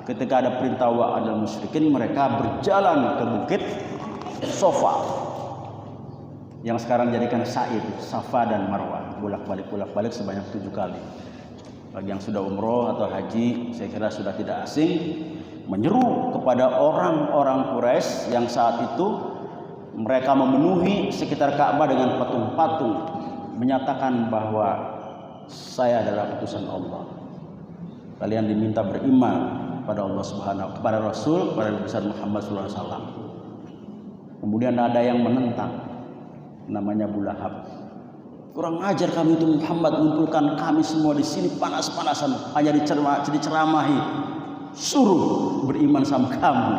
Ketika ada perintah wa'adal musyrikin, mereka berjalan ke bukit Safa yang sekarang jadikan Sa'i, Safa dan Marwah, bolak-balik sebanyak 7 kali. Bagi yang sudah umroh atau haji, saya kira sudah tidak asing, menyeru kepada orang-orang Quraisy yang saat itu mereka memenuhi sekitar Ka'bah dengan patung-patung, menyatakan bahwa saya adalah utusan Allah. Kalian diminta beriman pada Allah Subhanahu, kepada Rasul, pada Nabi Muhammad SAW. Kemudian ada yang menentang, namanya Abu Lahab. Kurang ajar kami itu Muhammad, mengumpulkan kami semua di sini panas-panasan hanya diceramahi, suruh beriman sama kamu.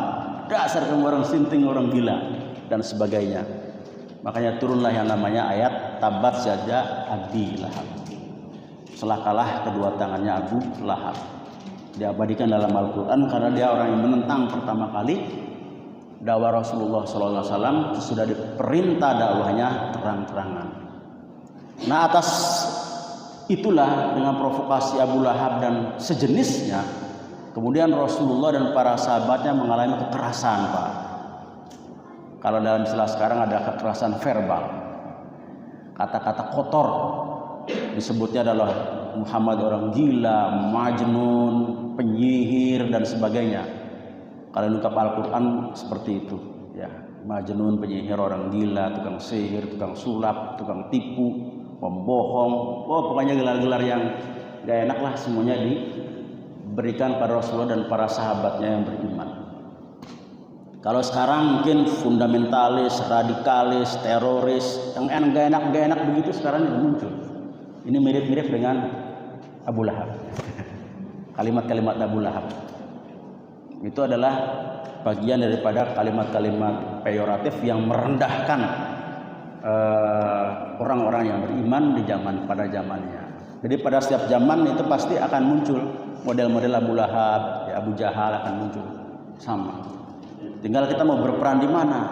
Dasar kamu orang sinting, orang gila dan sebagainya. Makanya turunlah yang namanya ayat tabat saja Abi Lahab. Celakalah kedua tangannya Abu Lahab. Diabadikan dalam Al-Quran karena dia orang yang menentang pertama kali dakwah Rasulullah SAW. Sudah diperintah dakwahnya terang-terangan. Nah, atas itulah dengan provokasi Abu Lahab dan sejenisnya, kemudian Rasulullah dan para sahabatnya mengalami kekerasan, Pak. Kalau dalam istilah sekarang ada kekerasan verbal, kata-kata kotor, disebutnya adalah Muhammad orang gila, majnun, penyihir dan sebagainya. Kalau ungkap Al-Quran seperti itu, ya, majnun, penyihir, orang gila, tukang sihir, tukang sulap, tukang tipu, pembohong, pokoknya gelar-gelar yang gak enak lah semuanya diberikan pada Rasulullah dan para sahabatnya yang beriman. Kalau sekarang mungkin fundamentalis, radikalis, teroris, yang gak enak begitu sekarang juga muncul. Ini mirip-mirip dengan Abu Lahab. Kalimat-kalimat Abu Lahab itu adalah bagian daripada kalimat-kalimat peyoratif yang merendahkan orang-orang yang beriman di pada zamannya. Jadi pada setiap zaman itu pasti akan muncul model-model Abu Lahab, ya, Abu Jahal akan muncul sama. Tinggal kita mau berperan di mana?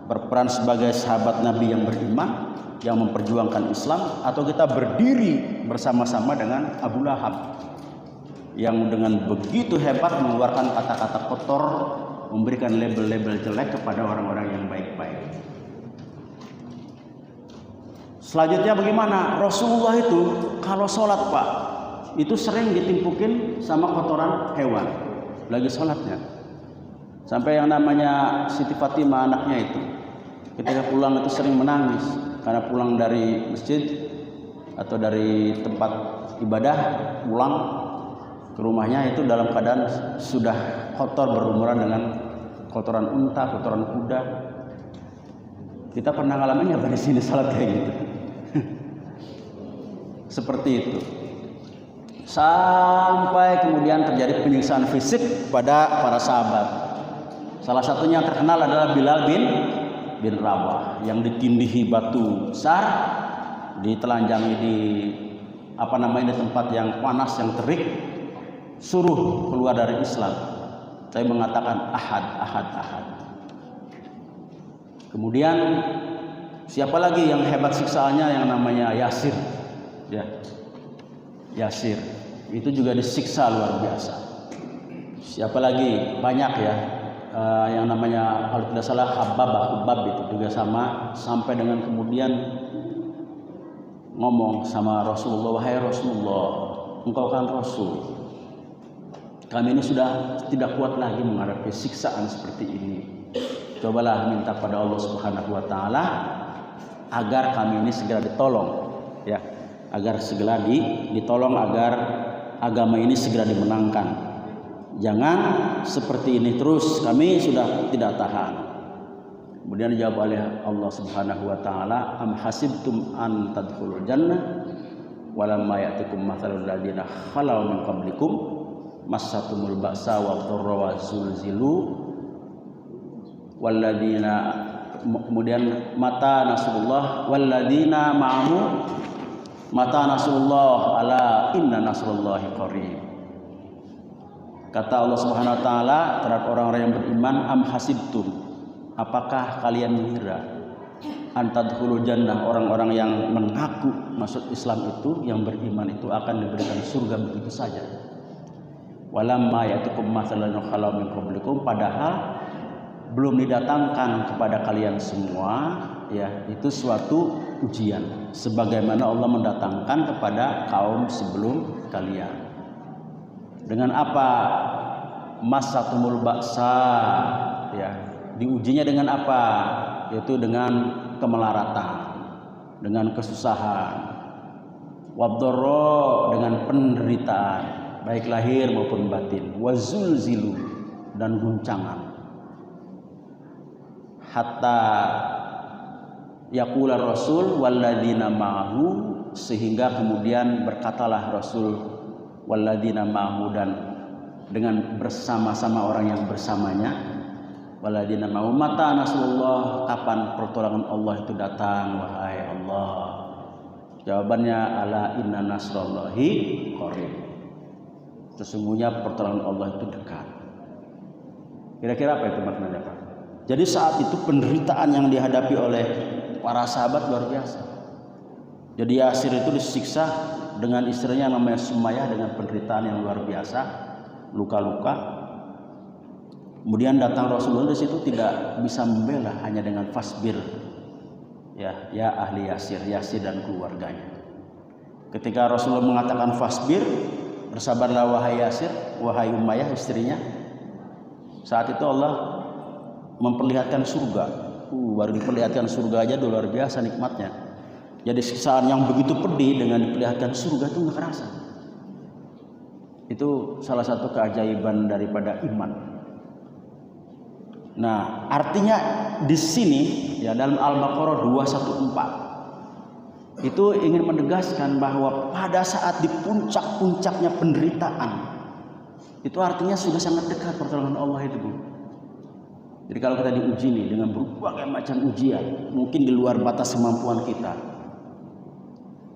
Berperan sebagai sahabat Nabi yang beriman, yang memperjuangkan Islam, atau kita berdiri bersama-sama dengan Abu Lahab yang dengan begitu hebat mengeluarkan kata-kata kotor, memberikan label-label jelek kepada orang-orang yang baik-baik. Selanjutnya bagaimana? Rasulullah itu kalau sholat, Pak, itu sering ditimpukin sama kotoran hewan lagi sholatnya. Sampai yang namanya Siti Fatimah anaknya itu ketika pulang itu sering menangis karena pulang dari masjid atau dari tempat ibadah, pulang ke rumahnya itu dalam keadaan sudah kotor, berlumuran dengan kotoran unta, kotoran kuda. Kita pernah ngalamin nggak di sini salat kayak gitu? Seperti itu. Sampai kemudian terjadi penyiksaan fisik pada para sahabat. Salah satunya yang terkenal adalah Bilal bin Rabah yang ditindihi batu besar, ditelanjangi di di tempat yang panas, yang terik, suruh keluar dari Islam. Saya mengatakan ahad. Kemudian siapa lagi yang hebat siksaannya? Yang namanya Yasir, ya, Yasir itu juga disiksa luar biasa. Siapa lagi? Banyak ya. Yang namanya kalau tidak salah Khabbab itu juga sama, sampai dengan kemudian ngomong sama Rasulullah, wahai Rasulullah, engkau kan Rasul, kami ini sudah tidak kuat lagi menghadapi siksaan seperti ini. Cobalah minta pada Allah Subhanahu wa taala agar kami ini segera ditolong, ya, agar segera ditolong, agar agama ini segera dimenangkan. Jangan seperti ini terus, kami sudah tidak tahan. Kemudian dijawab oleh Allah Subhanahu wa taala, am hasibtum an tadkhulul jannah walamma ya'tikum mathalul ladzina khalau min qablikum massatumul ba'sa wad dharra wa zulzilu walladzina, kemudian mata nasrullah walladzina ma'ahu mata nasrullah ala inna nasrullahi qarib. Kata Allah Subhanahu wa taala terhadap orang-orang yang beriman, am hasibtum, apakah kalian mengira antadkhulul jannah, orang-orang yang mengaku masuk Islam itu, yang beriman itu akan diberikan surga begitu saja. Walamma ya'tikum mathalun khalau min qablikum, padahal belum didatangkan kepada kalian semua, ya, itu suatu ujian sebagaimana Allah mendatangkan kepada kaum sebelum kalian. Dengan apa? Masatumul ba'sa, ya, diujinya dengan apa? Yaitu dengan kemelaratan, dengan kesusahan, wabdorro, dengan penderitaan, baik lahir maupun batin, wazulzilu, dan guncangan. Hatta yaqula Rasul walladzina ma'ahu, sehingga kemudian berkatalah Rasul walladzina ma'ahu, dan dengan bersama-sama orang yang bersamanya, waladina mau mata nasrullah, kapan pertolongan Allah itu datang wahai Allah? Jawabannya ala inna nasrullahi qarib. Sesungguhnya pertolongan Allah itu dekat. Kira-kira apa itu maknanya, Pak? Jadi saat itu penderitaan yang dihadapi oleh para sahabat luar biasa. Jadi Yasir itu disiksa dengan istrinya namanya Sumayyah dengan penderitaan yang luar biasa, luka-luka. Kemudian datang Rasulullah di situ tidak bisa membela, hanya dengan fasbir. Ya ahli Yasir, Yasir dan keluarganya. Ketika Rasulullah mengatakan fasbir, bersabarlah wahai Yasir, wahai Umayyah istrinya. Saat itu Allah memperlihatkan surga. Baru diperlihatkan surga aja luar biasa nikmatnya. Jadi siksaan yang begitu pedih dengan diperlihatkan surga itu nggak kerasa. Itu salah satu keajaiban daripada iman. Nah, artinya di sini ya dalam Al-Baqarah 214 itu ingin menegaskan bahwa pada saat di puncak-puncaknya penderitaan itu artinya sudah sangat dekat pertolongan Allah itu, Bu. Jadi kalau kita diuji nih dengan berbagai macam ujian, mungkin di luar batas kemampuan kita,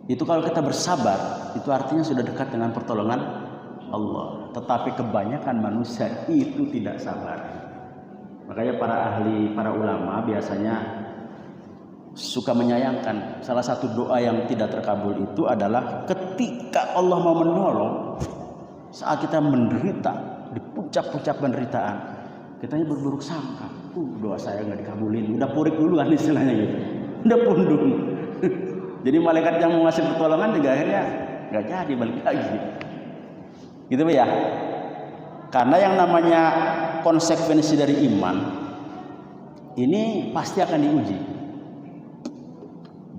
itu kalau kita bersabar, itu artinya sudah dekat dengan pertolongan Allah. Tetapi kebanyakan manusia itu tidak sabar. Makanya para ulama biasanya suka menyayangkan salah satu doa yang tidak terkabul itu adalah ketika Allah mau menolong saat kita menderita di puncak-puncak penderitaan, kitanya berburuk sangka, doa saya nggak dikabulin, udah purik duluan istilahnya gitu, udah pundung. Jadi malaikat yang mau ngasih pertolongan juga akhirnya nggak jadi, balik lagi. Gitu ya. Karena yang namanya konsekuensi dari iman ini pasti akan diuji,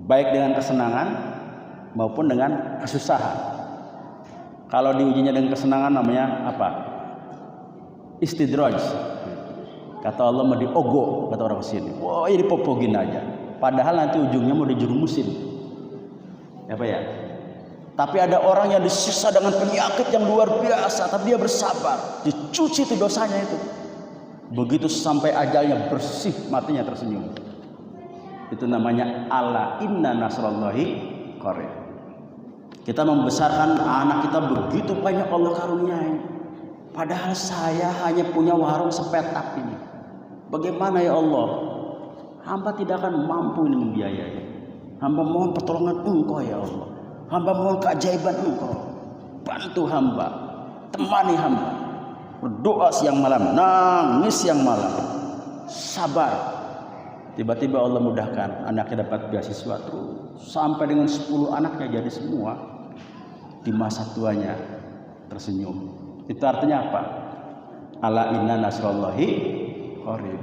baik dengan kesenangan maupun dengan kesusahan. Kalau diujinya dengan kesenangan namanya apa? Istidraj. Kata Allah mau diogo, kata orang sini. Wah, ini popogin aja. Padahal nanti ujungnya mau dijerumusin. Apa ya? Tapi ada orang yang disiksa dengan penyakit yang luar biasa, tapi dia bersabar, dicuci itu dosanya itu. Begitu sampai ajalnya bersih, matinya tersenyum. Itu namanya ala inna nasrullahi qarib. Kita membesarkan anak kita begitu banyak Allah karuniai. Padahal saya hanya punya warung sepetak ini. Bagaimana ya Allah? Hamba tidak akan mampu ini membiayai. Hamba mohon pertolongan Engkau ya Allah. Hamba mohon keajaiban Engkau. Bantu hamba, temani hamba. Berdoa siang malam, nangis siang malam. Sabar. Tiba-tiba Allah mudahkan, anaknya dapat beasiswa terus. Sampai dengan 10 anaknya jadi semua. Di masa tuanya tersenyum. Itu artinya apa? Ala inna nasrullahi qarib.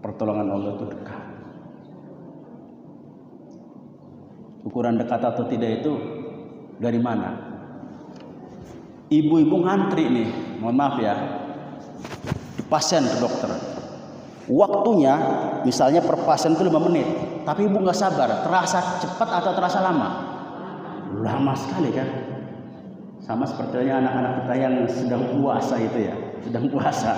Pertolongan Allah itu dekat. Ukuran dekat atau tidak itu dari mana? Ibu-ibu ngantri nih, mohon maaf ya, pasien ke dokter. Waktunya misalnya per pasien itu 5 menit, tapi ibu nggak sabar, terasa cepat atau terasa lama? Lama sekali kan? Sama sepertinya anak-anak kita yang sedang puasa itu ya, sedang puasa.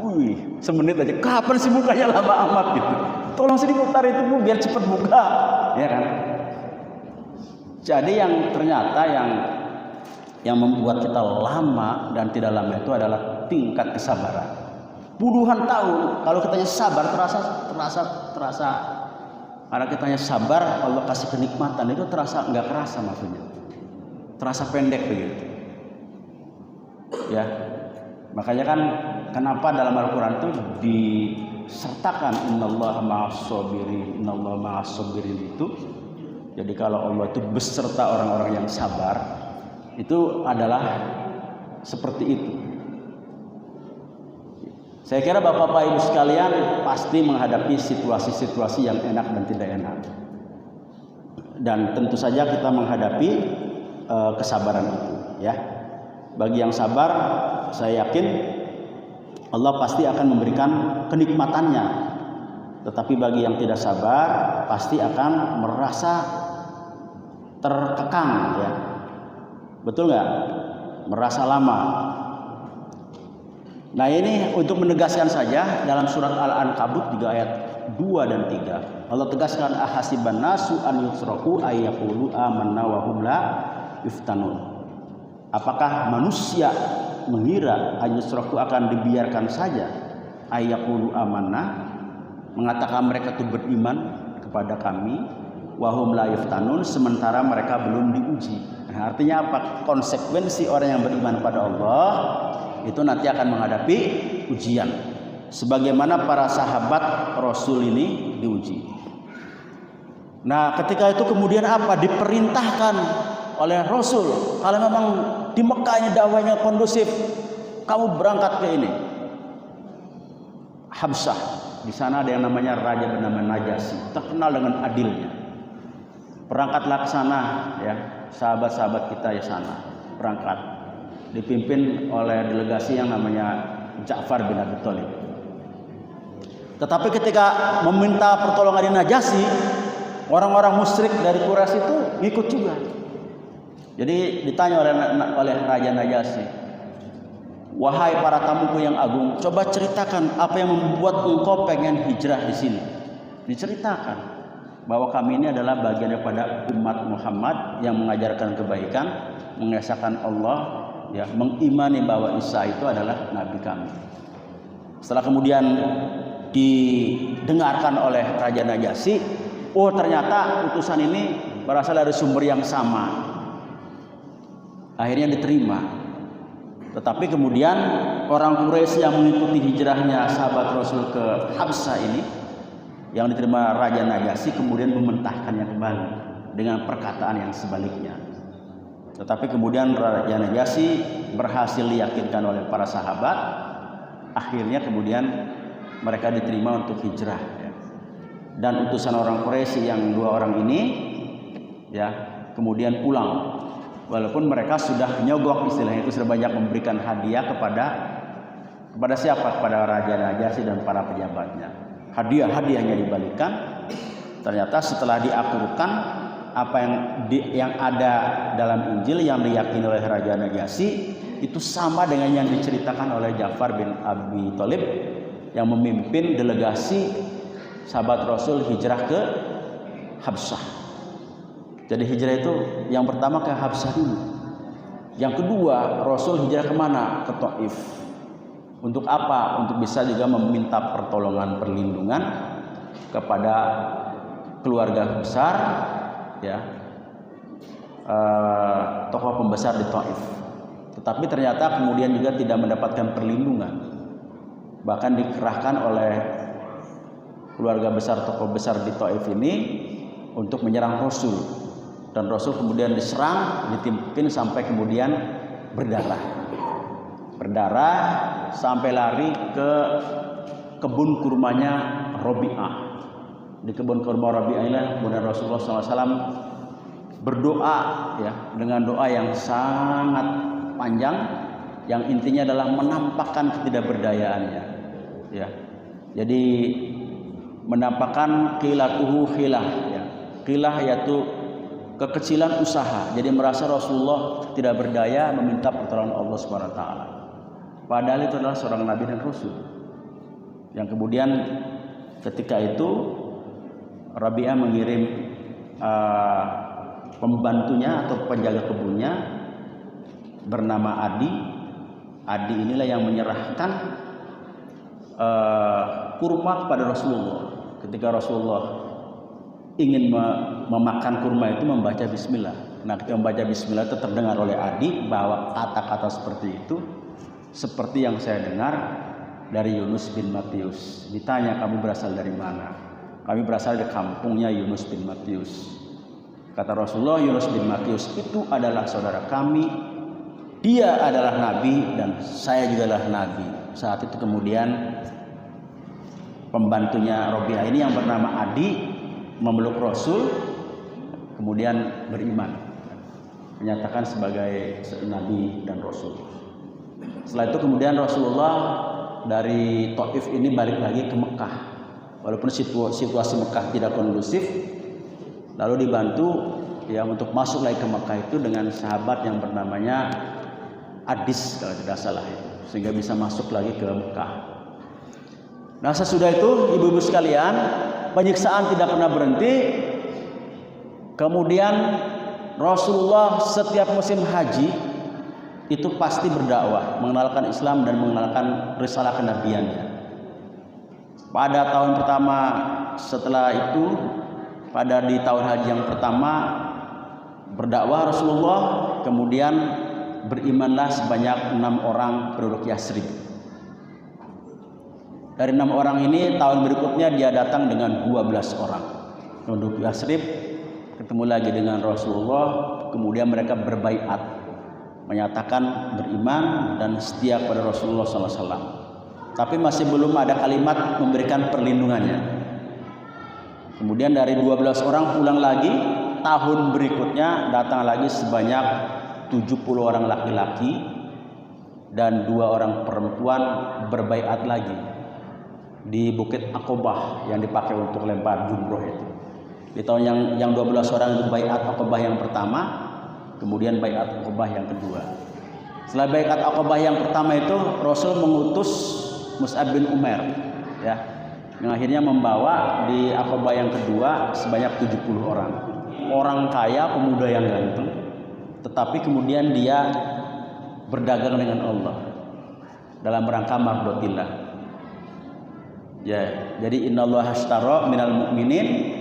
Wih, semenit aja, kapan sih bukanya lama amat gitu? Tolong sini putar itu Bu, biar cepat buka, ya kan? Jadi yang ternyata yang membuat kita lama dan tidak lama itu adalah tingkat kesabaran. Puluhan tahun kalau kitanya sabar terasa. Karena kitanya sabar, Allah kasih kenikmatan itu terasa nggak kerasa maksudnya. Terasa pendek begitu. Ya. Makanya kan kenapa dalam Al-Qur'an itu disertakan innallaha ma'as-sabirin, innallaha ma'as-sabirin itu. Jadi kalau Allah itu beserta orang-orang yang sabar, itu adalah seperti itu. Saya kira Bapak-Bapak Ibu sekalian pasti menghadapi situasi-situasi yang enak dan tidak enak. Dan tentu saja kita menghadapi kesabaran itu, ya. Bagi yang sabar, saya yakin Allah pasti akan memberikan kenikmatannya. Tetapi bagi yang tidak sabar, pasti akan merasa terkekang, ya. Betul nggak? Merasa lama. Nah ini untuk menegaskan saja dalam surat Al-Ankabut juga ayat 2 dan 3. Allah tegaskan ahasiban nasu an yusraku ayyaqulu amanna wa hum la yuftanun. Apakah manusia mengira an yusraku akan dibiarkan saja ayyaqulu amanna, mengatakan mereka itu beriman kepada kami, wa hum la yuftanun, sementara mereka belum diuji. Nah, artinya apa? Konsekuensi orang yang beriman pada Allah itu nanti akan menghadapi ujian sebagaimana para sahabat Rasul ini diuji. Nah ketika itu kemudian apa? Diperintahkan oleh Rasul, kalau memang di Mekah ini dakwahnya kondusif, kamu berangkat ke ini Habsyah. Di sana ada yang namanya raja bernama Najasyi, terkenal dengan adilnya. Berangkatlah ke sana ya, sahabat-sahabat kita ya sana berangkat, dipimpin oleh delegasi yang namanya Ja'far bin Abi Thalib. Tetapi ketika meminta pertolongan di Najasyi, orang-orang musyrik dari Quraisy itu ikut juga. Jadi ditanya oleh Raja Najasyi, wahai para tamuku yang agung, coba ceritakan apa yang membuat engkau pengen hijrah di sini. Diceritakan bahwa kami ini adalah bagian daripada umat Muhammad yang mengajarkan kebaikan, mengesahkan Allah, ya, mengimani bahwa Isa itu adalah nabi kami. Setelah kemudian didengarkan oleh Raja Najasyi, oh ternyata utusan ini berasal dari sumber yang sama. Akhirnya diterima. Tetapi kemudian orang Quraisy yang mengikuti hijrahnya sahabat Rasul ke Habsyah ini, yang diterima Raja Najasyi, kemudian mementahkannya kembali dengan perkataan yang sebaliknya. Tetapi kemudian Raja Najasyi berhasil diyakinkan oleh para sahabat. Akhirnya kemudian mereka diterima untuk hijrah. Dan utusan orang Quraisy yang 2 orang ini, ya, kemudian pulang. Walaupun mereka sudah nyogok, istilahnya itu, sudah banyak memberikan hadiah kepada siapa? Kepada Raja Najasyi dan para pejabatnya. Hadiahnya dibalikan. Ternyata setelah diakurkan apa yang ada dalam Injil yang diyakini oleh Raja Najasyi itu sama dengan yang diceritakan oleh Ja'far bin Abi Thalib yang memimpin delegasi sahabat Rasul hijrah ke Habsyah. Jadi hijrah itu yang pertama ke Habsyah dulu. Yang kedua, Rasul hijrah kemana? Ke Taif. Untuk apa? Untuk bisa juga meminta pertolongan, perlindungan kepada keluarga besar, ya, tokoh pembesar di Taif. Tetapi ternyata kemudian juga tidak mendapatkan perlindungan. Bahkan dikerahkan oleh keluarga besar, tokoh besar di Taif ini untuk menyerang Rasul. Dan Rasul kemudian diserang, ditimpin sampai kemudian berdarah sampai lari ke kebun kurmanya Rabi'ah. Di kebun kurma Rabi'ah ini kemudian Rasulullah SAW berdoa, ya, dengan doa yang sangat panjang, yang intinya adalah menampakkan ketidakberdayaannya, ya. Jadi menampakkan khilatuhu khilah, ya. Khilah yaitu kekecilan usaha. Jadi merasa Rasulullah tidak berdaya meminta pertolongan Allah Subhanahu wa taala. Padahal itu adalah seorang nabi dan rasul. Yang kemudian ketika itu Rabi'ah mengirim pembantunya atau penjaga kebunnya bernama Adi. Adi inilah yang menyerahkan kurma kepada Rasulullah. Ketika Rasulullah ingin memakan kurma itu membaca bismillah. Nah, ketika membaca bismillah itu terdengar oleh Adi bahwa kata-kata seperti itu seperti yang saya dengar dari Yunus bin Matius. Ditanya, kamu berasal dari mana? Kami berasal dari kampungnya Yunus bin Matius. Kata Rasulullah, Yunus bin Matius itu adalah saudara kami. Dia adalah nabi dan saya juga adalah nabi. Saat itu kemudian pembantunya Rabi'ah ini yang bernama Adi memeluk Rasul, kemudian beriman, menyatakan sebagai nabi dan Rasul. Setelah itu kemudian Rasulullah dari Taif ini balik lagi ke Mekah, walaupun situasi Mekah tidak kondusif, lalu dibantu, ya, untuk masuk lagi ke Mekah itu dengan sahabat yang bernamanya Adis kalau tidak salah itu, sehingga bisa masuk lagi ke Mekah. Nah sesudah itu ibu-ibu sekalian, penyiksaan tidak pernah berhenti. Kemudian Rasulullah setiap musim haji itu pasti berdakwah, mengenalkan Islam dan mengenalkan risalah kenabiannya. Pada tahun pertama setelah itu, di tahun haji yang pertama berdakwah Rasulullah, kemudian berimanlah sebanyak 6 orang penduduk Yasrib. Dari 6 orang ini tahun berikutnya dia datang dengan 12 orang penduduk Yasrib, ketemu lagi dengan Rasulullah, kemudian mereka berbaiat, menyatakan beriman dan setia kepada Rasulullah SAW. Tapi masih belum ada kalimat memberikan perlindungannya. Kemudian dari 12 orang pulang lagi, tahun berikutnya datang lagi sebanyak 70 orang laki-laki dan 2 orang perempuan berbaiat lagi di Bukit Aqobah yang dipakai untuk lempar jumroh itu. Di tahun yang 12 orang itu baiat Aqobah yang pertama, kemudian baiat Aqobah yang kedua. Setelah baiat Aqobah yang pertama itu Rasul mengutus Mus'ab bin Umair, ya, yang akhirnya membawa di Aqobah yang kedua sebanyak 70 orang. Orang kaya, pemuda yang ganteng, tetapi kemudian dia berdagang dengan Allah dalam rangka mardotillah. Ya, jadi innallaha ashtara minal mu'minin,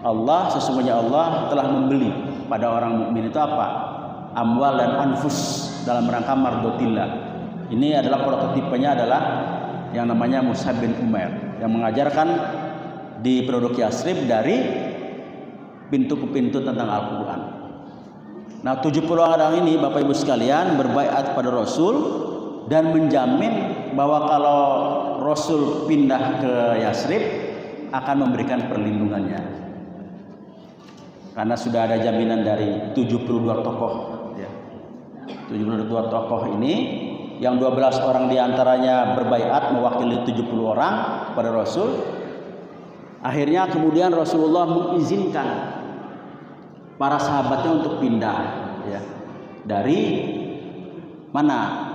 Allah sesungguhnya Allah telah membeli pada orang mukmin itu apa? Amwal dan anfus dalam rangka mardotillah. Ini adalah prototipenya adalah yang namanya Mus'ab bin Umair yang mengajarkan di penduduk Yasrib dari pintu ke pintu tentang Al-Quran. Nah 70 orang ini Bapak Ibu sekalian berbaiat pada Rasul dan menjamin bahwa kalau Rasul pindah ke Yasrib akan memberikan perlindungannya, karena sudah ada jaminan dari 72 tokoh, ya. 72 tokoh ini yang 12 orang diantaranya berbaiat mewakili 70 orang pada Rasul. Akhirnya kemudian Rasulullah mengizinkan para sahabatnya untuk pindah, ya, dari mana?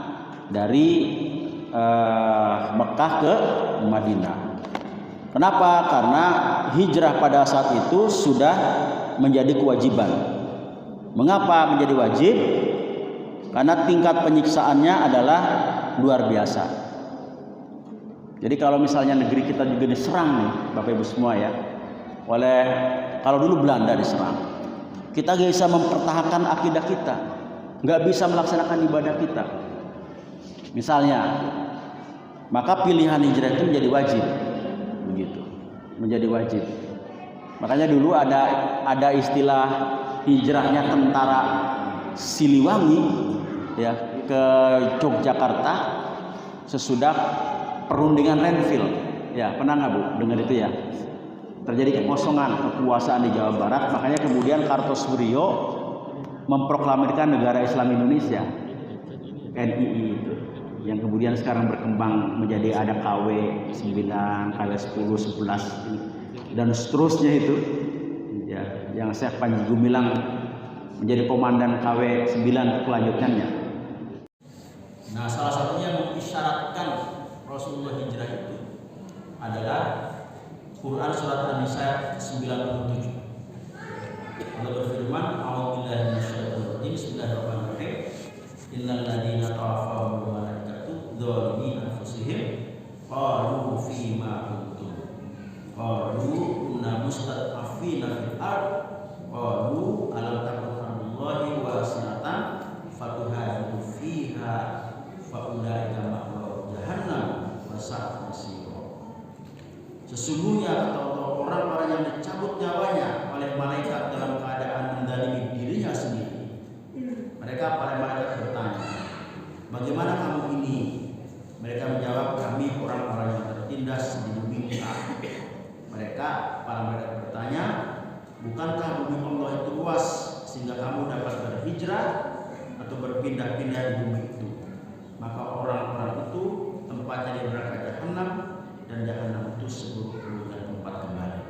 Dari Mekah ke Madinah. Kenapa? Karena hijrah pada saat itu sudah menjadi kewajiban. Mengapa menjadi wajib? Karena tingkat penyiksaannya adalah luar biasa. Jadi kalau misalnya negeri kita juga diserang nih, Bapak Ibu semua ya, kalau dulu Belanda diserang, kita gak bisa mempertahankan akidah kita, nggak bisa melaksanakan ibadah kita, misalnya, maka pilihan hijrah itu menjadi wajib, begitu, menjadi wajib. Makanya dulu ada istilah hijrahnya tentara Siliwangi, ya, ke Yogyakarta sesudah perundingan Renville, ya, pernah nggak Bu dengar itu ya? Terjadi kekosongan kekuasaan di Jawa Barat, makanya kemudian Kartosuwiryo memproklamirkan negara Islam Indonesia, NII itu, yang kemudian sekarang berkembang menjadi ada KW 9, KW 10, 11 dan seterusnya itu, ya, yang Syekh Panji Gumilang menjadi komandan KW 9 kelanjutannya. Nah, salah satunya mengisyaratkan Rasulullah hijrah itu adalah Quran surat An-Nisa 97. Allah berfirman, "A'udzubillahi minasyaitonir rajim. Bismillahirrahmanirrahim. Innal ladzina tawaffahumul malaikatu dzalimi anfusihim qalu fima kuntum. Qalu kunna mustad'afina fil ard. Qalu alam takun ardullahi wasi'atan fatuhajiru fiha fa ulaika ma'wahu jahannam wa sa'at masir." Sesungguhnya kata orang-orang yang dicabut nyawanya oleh malaikat dalam keadaan mendalimi dirinya sendiri, para malaikat bertanya, "Bagaimana kamu ini?" Mereka menjawab, "Kami orang-orang yang tertindas di bumi Mekah." Para malaikat bertanya, "Bukankah bumi Allah itu luas sehingga kamu dapat berhijrah atau berpindah-pindah di bumi itu?" Maka orang-orang itu tempatnya di neraka Jahannam, dan Jahannam itu seburuk-buruknya tempat kembali.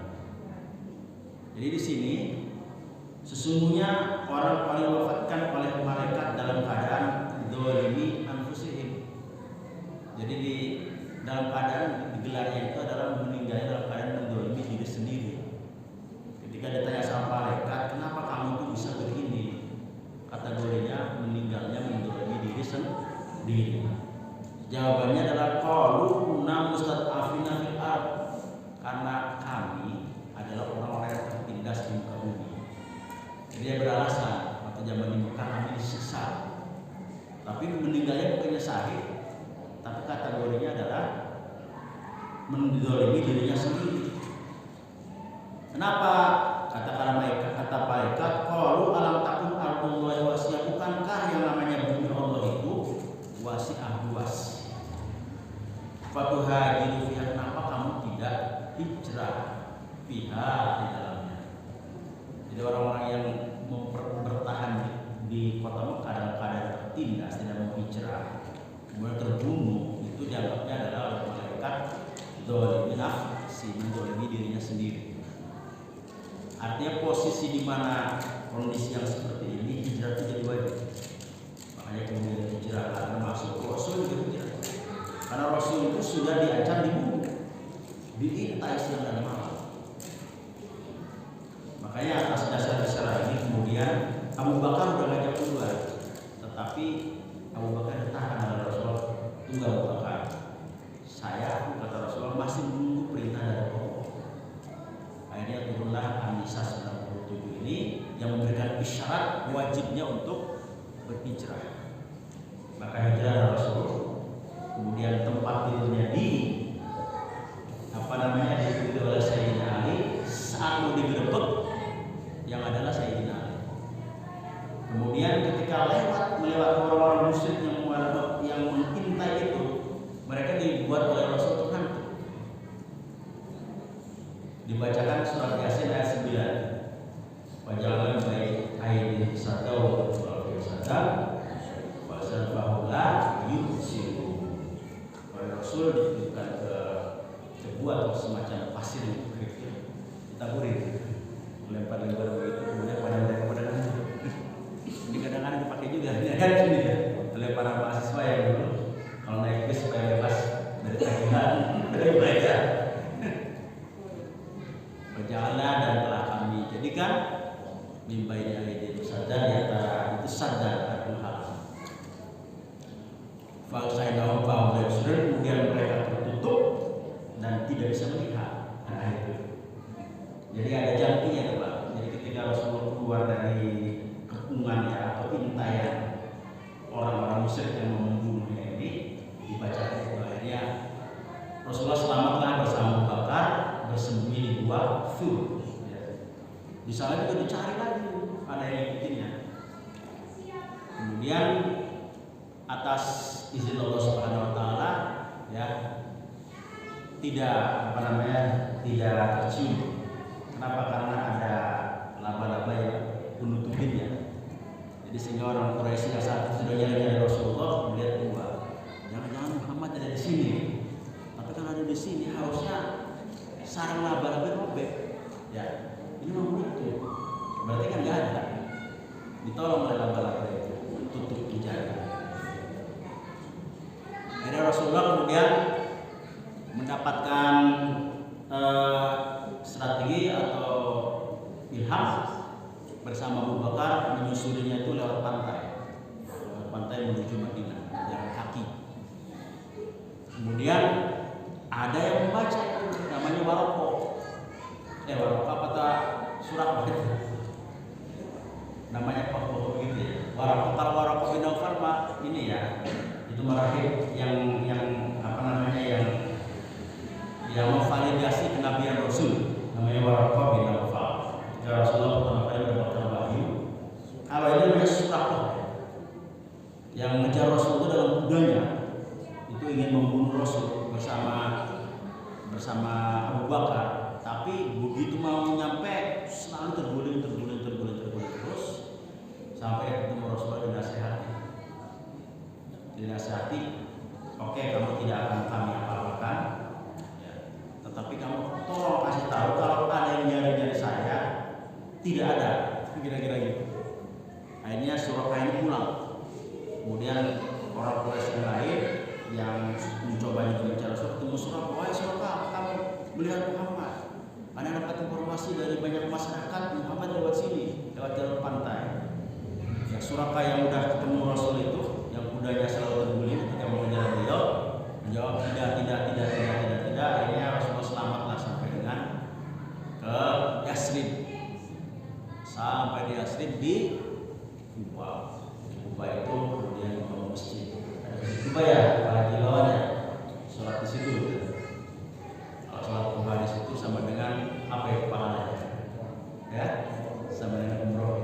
Jadi di sini sesungguhnya orang-orang yang diwafatkan oleh malaikat dalam keadaan digelarnya itu adalah meninggalnya dalam keadaan mendolimi diri sendiri. Ketika ditanya sama malaikat, kenapa kamu tuh bisa begini? Kategorinya meninggalnya mendolimi diri sendiri. Jawabannya adalah qalu kunna mustad'afina fil ard, karena kami adalah orang-orang yang tertindas di muka bumi. Jadi dia beralasan waktu zaman di Mekah kami disiksa. Tapi meninggalnya bukannya syahid, tapi kategorinya adalah mendolimi dirinya sendiri. Kenapa? Kata malaikat, qalu alam takun ardullahi wasi'ah, bukankah yang namanya bumi Allah itu wasi'ah, luas? Fatuhajiru fiha, kenapa kamu tidak hijrah fiha, di dalamnya? Jadi orang-orang yang bertahan di kota Mekah dalam keadaan tertindas, tidak mau hijrah, kemudian terbunuh, itu dianggapnya adalah oleh malaikat dzalimin nafsi, mendolimi dirinya sendiri. Artinya posisi di mana kondisi yang seperti ini hijrah itu jadi wajib. Makanya kemudian hijrah termasuk Rasul juga hijrah. Karena Rasul itu sudah diancam dibunuh, diintai siang dan malam. Makanya atas dasar ini kemudian Abu Bakar sudah ngajak keluar, tetapi Abu Bakar ditahan oleh Rasul. Tunggu Abu Bakar, saya, kata Rasul, masih menunggu perintah dari Allah. Akhirnya turunlah An-Nisa 97 ini yang memberikan isyarat wajibnya untuk berhijrah. Maka hijrah Rasul, kemudian tempat tidurnya dipilih oleh Sayyidina Ali saat mau digerebek, yang adalah Sayyidina Ali. Kemudian ketika melewati orang-orang musyrik yang mengintai itu, mereka dibuat oleh Rasul untuk hantu. Dibacakan surat Yasin ayat 9. Wajalna baik aidin sadau wal sadaq wa sarfahula yusiru. Oleh Rasul dititipkan ke tebu atau semacam pasir ditaburin, lempar-lempar begitu, kemudian pada ini kadang-kadang dipakai juga, ini kan sini ya, oleh para mahasiswa yang dulu kalau naik bis supaya bebas dari tagihan dari belajar. Berjalan dan telah kami jadikan mimbainnya itu sadar, di antara itu sadar atau haram. Falsaidahum fa'udai sudah, kemudian mereka tertutup dan tidak bisa melihat. Nah itu. Jadi ada jangkinya tuh Pak. Jadi ketika Rasulullah keluar dari kepungannya atau intaian orang-orang musyrik yang membunuhnya ini, dibacakan itu akhirnya Rasulullah selamatlah bersama Abu Bakar, bersembunyi di gua Thur. Di sana juga dicari lagi ada yang ikutinnya. Kemudian atas izin Allah Subhanahu Wa Taala, ya, tidak tercium. Kenapa? Karena ada laba-laba yang menutupinnya. Jadi sehingga orang Quraisy yang saat itu sudah nyari Rasulullah melihat gua, jangan-jangan Muhammad ada di sini. Tapi kalau ada di sini harusnya sarang laba-laba robek. Ya, ini mau menutup. Berarti kan nggak ada. Ditolong oleh laba-laba itu, tutup dijaga. Akhirnya Rasulullah kemudian mendapatkan strategi atau ilham bersama Abu Bakar menyusurinya itu lewat pantai menuju Madinah, jalan kaki. Kemudian ada yang membaca itu namanya Waraqah. Waraqah kata surat itu namanya Waraqah begitu ya. Waraqah, kalau Waraqah bin Nawfal ini ya, itu marahib yang memvalidasi kenabian Rasul, namanya Waraqah bin Nawfal. Ketika Rasulullah pertama kali mendapatkan wahyu, kalau ini namanya Suraqah yang mengejar Rasul itu dalam kudanya, itu ingin membunuh Rasul bersama Abu Bakar, tapi begitu mau nyampe selalu terguling terus sampai ketemu Rasulullah dinasihati, oke, kamu tidak akan kami apa-apakan, ya, tetapi kamu tolong kasih tahu kalau ada yang nyari saya, tidak ada, kira-kira gitu. Akhirnya Suraqah ini pulang. Kemudian orang Quraisy yang lain yang mencoba mengejar Rasul ketemu Suraqah, melihat Muhammad. Anda dapat informasi dari banyak masyarakat Muhammad lewat sini, lewat jalur pantai. Ya, Suraka yang udah ketemu Rasul itu, yang kudanya selalu terguling ketika mengejar beliau, menjawab tidak. Akhirnya Rasulullah selamatlah sampai dengan ke Yasrib. Sampai di Yasrib di Kuba. Di Kuba itu kemudian membangun masjid. Ada di Kuba ya, Pak Jilawan ya. Sholat di situ. Kalau sholat Kuba di situ sama dengan apa ya pahalanya? Ya, sama dengan umroh.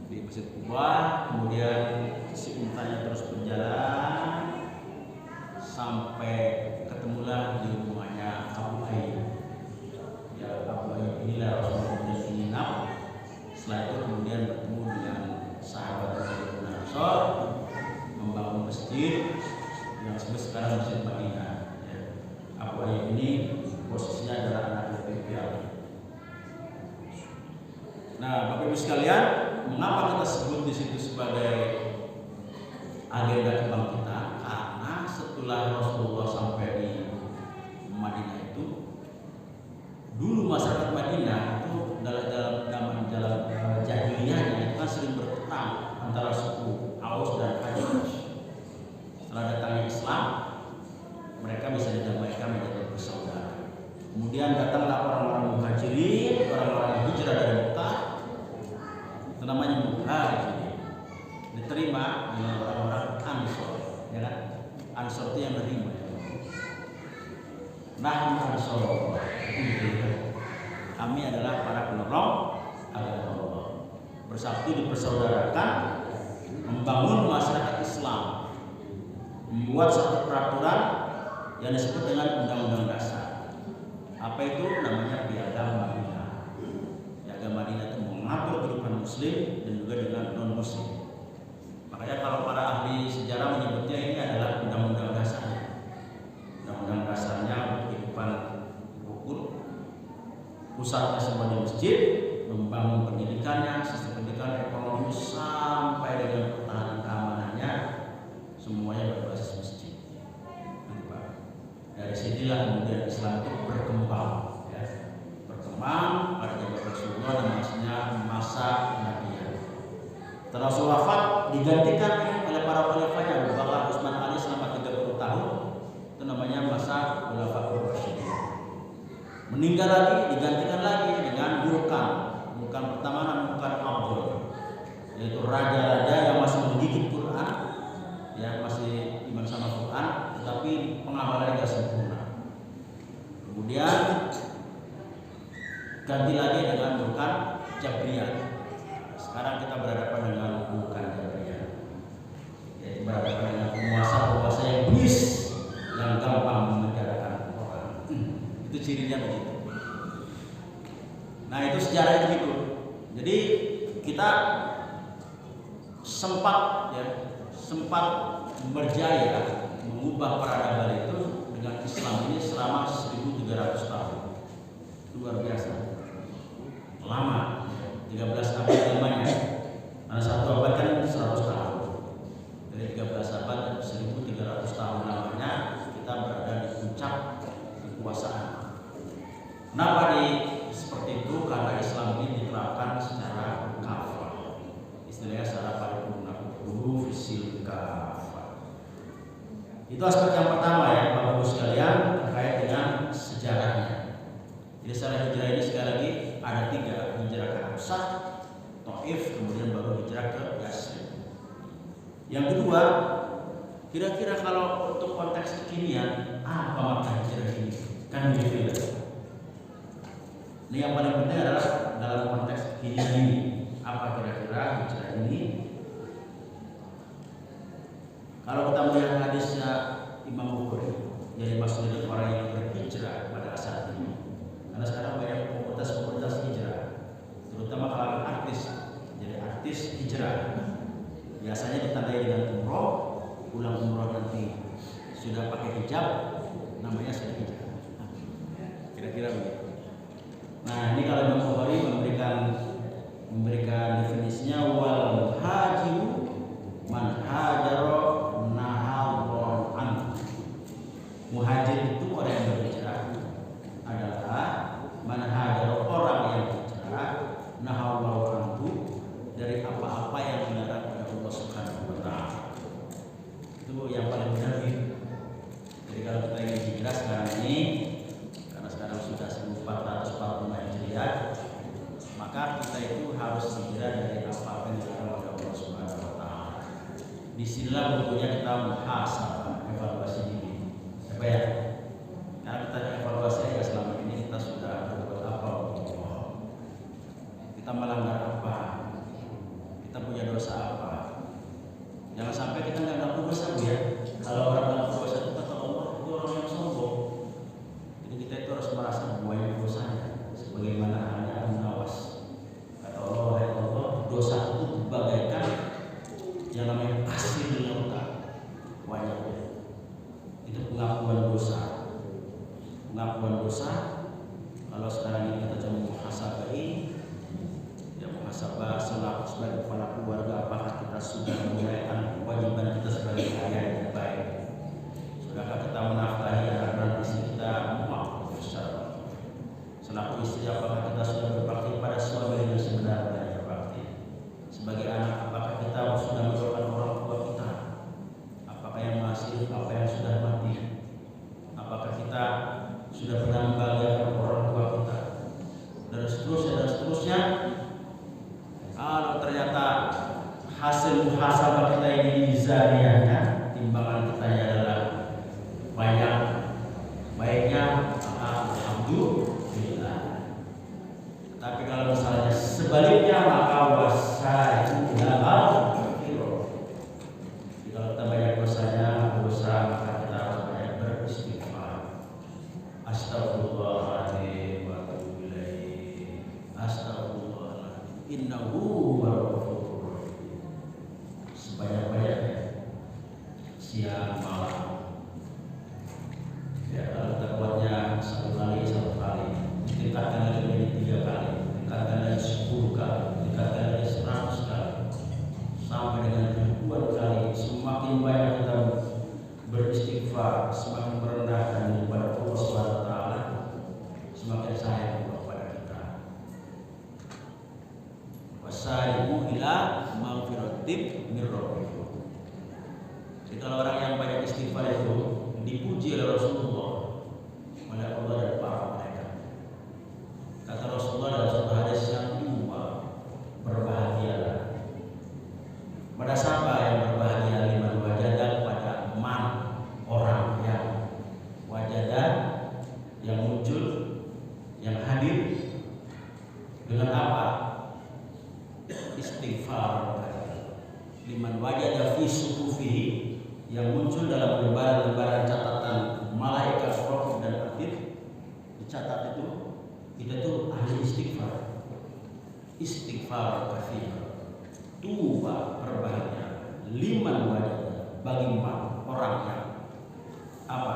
Di Masjid Kuba, kemudian si untanya terus berjalan sampai ketemulah di rumahnya Abu Ayyub. Ya, Abu Ayyub inilah Rasulullah kemudian menginap. Setelah itu kemudian bertemu dengan sahabat Rasulullah Ansor, membangun masjid yang disebut sekarang Masjid Madinah. Ya. Abu Ayyub ini posisinya adalah anak Yatim. Nah, Bapak Ibu sekalian, mengapa kita sebut di situ sebagai agenda kebangkitan? Karena setelah Rasulullah sampai di Madinah itu, dulu masyarakat Madinah itu dalam jahiliyahnya itu kan sering berperang antara suku Aus dan Khazraj. Setelah datangnya Islam, mereka bisa didamaikan menjadi bersaudara. Kemudian datanglah orang-orang Muhajirin, orang-orang hijrah dari Mekah. Itu namanya Muhajirin. Diterima dengan orang-orang Ansor, ya kan? Ansor itu yang menerima. Nahnu Ansor. Kami adalah para penolong agama Allah. Bersatu dipersaudarakan, membangun masyarakat Islam, membuat satu peraturan yang disebut dengan Undang-Undang Dasar. Apa itu? Namanya Piagam Madinah. Piagam Madinah itu mengatur kehidupan Muslim dan juga dengan non-Muslim. Makanya kalau para ahli sejarah menyebutnya ini adalah Undang-Undang Dasarnya. Undang-Undang Dasarnya untuk kehidupan rukun, pusatnya semua di masjid, membangun pendidikannya, sistem pendidikan, ekonomi sampai dengan pertahanan keamanannya, semuanya berbasis masjid. Dari sinilah kemudian Islam itu berkembang, ya. Berkembang pada zaman Rasulullah dan masa Nabiya. Setelah Rasul wafat digantikan oleh para khalifahnya Abu Bakar, Utsman, Ali selama 30 tahun. Itu namanya masa Khulafaur Rasyidin. Meninggal lagi, digantikan lagi dengan Mulkan. Mulkan pertama namanya Mulkan Abdul, yaitu raja-raja yang masih menggigit Quran, yang masih iman sama Quran, tetapi pengamalannya tidak sempurna. Kemudian ganti lagi dengan Mulkan Jabriyah. Sekarang kita berhadapan dengan Mulkan Jabriyah, yaitu berhadapan dengan penguasa-penguasa yang bis, yang gampang memenjarakan orang. Itu cirinya begitu. Nah, itu sejarahnya begitu. Jadi kita sempat berjaya mengubah peradaban itu dengan Islam ini selama 1300 tahun. Luar biasa. Lama, 13 abad lamanya. Karena satu abad kan 100 tahun. Dari 13 abad dan 1300 tahun lamanya kita berada di puncak kekuasaan. Kenapa seperti itu? Karena Islam ini diterapkan secara kafah. Istilahnya secara paripurna, kullu fisil kafah. Itu aspek yang pertama ya, Bapak Ibu sekalian, terkait dengan sejarahnya. Jadi sejarah hijrah ini sekali lagi ada 3, hijrah ke Habsah, Taif, kemudian baru hijrah ke Yasrib. Yang kedua, kira-kira kalau untuk konteks kekinian, apa makna hijrah ini? Kan begitu ya. Ini yang paling penting adalah dalam konteks kekinian ini, apa kira-kira hijrah ini? Kalau kita melihat hadisnya Imam Bukhari, yang dimaksud dengan orang yang berhijrah pada saat ini. Karena sekarang banyak komunitas-komunitas hijrah, terutama kalangan artis. Jadi artis hijrah biasanya ditandai dengan umroh, pulang umroh nanti sudah pakai hijab, namanya sudah hijrah. Kira-kira begitu. Nah, ini kalau Imam Bukhari memberikan definisinya, wal hajiru man hajara nahadron an. Muhajir itu orang yang berhijrah, Disinilah bukunya kita muhasabah, evaluasi diri. Ya, karena kita evaluasi aja selama ini kita sudah berbuat apa untuk Allah. Kita melanggar apa? Kita punya dosa apa? Jangan sampai kita nggak ngaku dosa, Bu ya. Kalau orang ngaku dosa itu kata Allah itu orang yang sombong. Jadi kita itu harus merasa banyak dosanya. Sebagaimana hanya Nawas. Kata Allah, wahai Allah, dosa itu bagaikan yang namanya pasir di lautan. Banyak. Itu pengakuan dosa. Pengakuan dosa. Kalau sekarang ini kita coba muhasabah, ya muhasabah sebagai kepala keluarga, apakah kita sudah menunaikan kewajiban kita sebagai ayah yang baik? Sudahkah kita menafkahi anak-anak istri kita? Maaf, selaku istri, apakah kita sudah berbakti pada suami dengan sebenarnya berbakti? Sebagai anak, apakah kita sudah mendoakan orang tua kita? Apakah yang masih, apa yang sudah mati? Apakah kita sudah pernah membahagiakan orang tua kita? Dan seterusnya. Kalau ternyata hasil muhasabah kita ini mizaniyahnya, timbangan kita adalah banyak baiknya, maka alhamdulillah. Tapi kalau misalnya sebaliknya, maka wasai'ul maghfirah. Kalau kita banyak dosanya, maka kita harus banyak beristighfar. Astagfirullahaladzim wa atubu ilaih. Astagfirullahaladzim. Innahu huwal ghafurur rahim. Sebanyak-banyaknya, siang malam. Ya, kalau kita kuatnya satu kali, tingkatkan lagi menjadi 3 kali, tingkatkan lagi 10 kali, tingkatkan lagi 100 kali, sampai dengan ribuan kali. Semakin banyak kita beristighfar, semakin merendahkan diri kepada Allah Subhanahu wa taala, semakin sayang Allah kepada kita. Wasari'u ila maghfiratin mir rabbikum. Jadi kalau orang yang banyak istighfar itu dipuji oleh Rasulullah, oleh Allah dan para malaikat. Kata Rasulullah dalam satu hadis yang kedua, berbahagialah. Pada siapa yang berbahagia? Liman wajadah, pada man, orang yang wajadah, yang muncul, yang hadir dengan apa? Istighfar. Liman wajadah fi suhufihi, yang muncul dalam lembaran-lembaran catatan malaikat roh dan atid. Dicatat itu kita tuh ahli istighfar. Istighfar katsir. Tuba, berbahagia. Liman wajadah, bagi orang yang apa?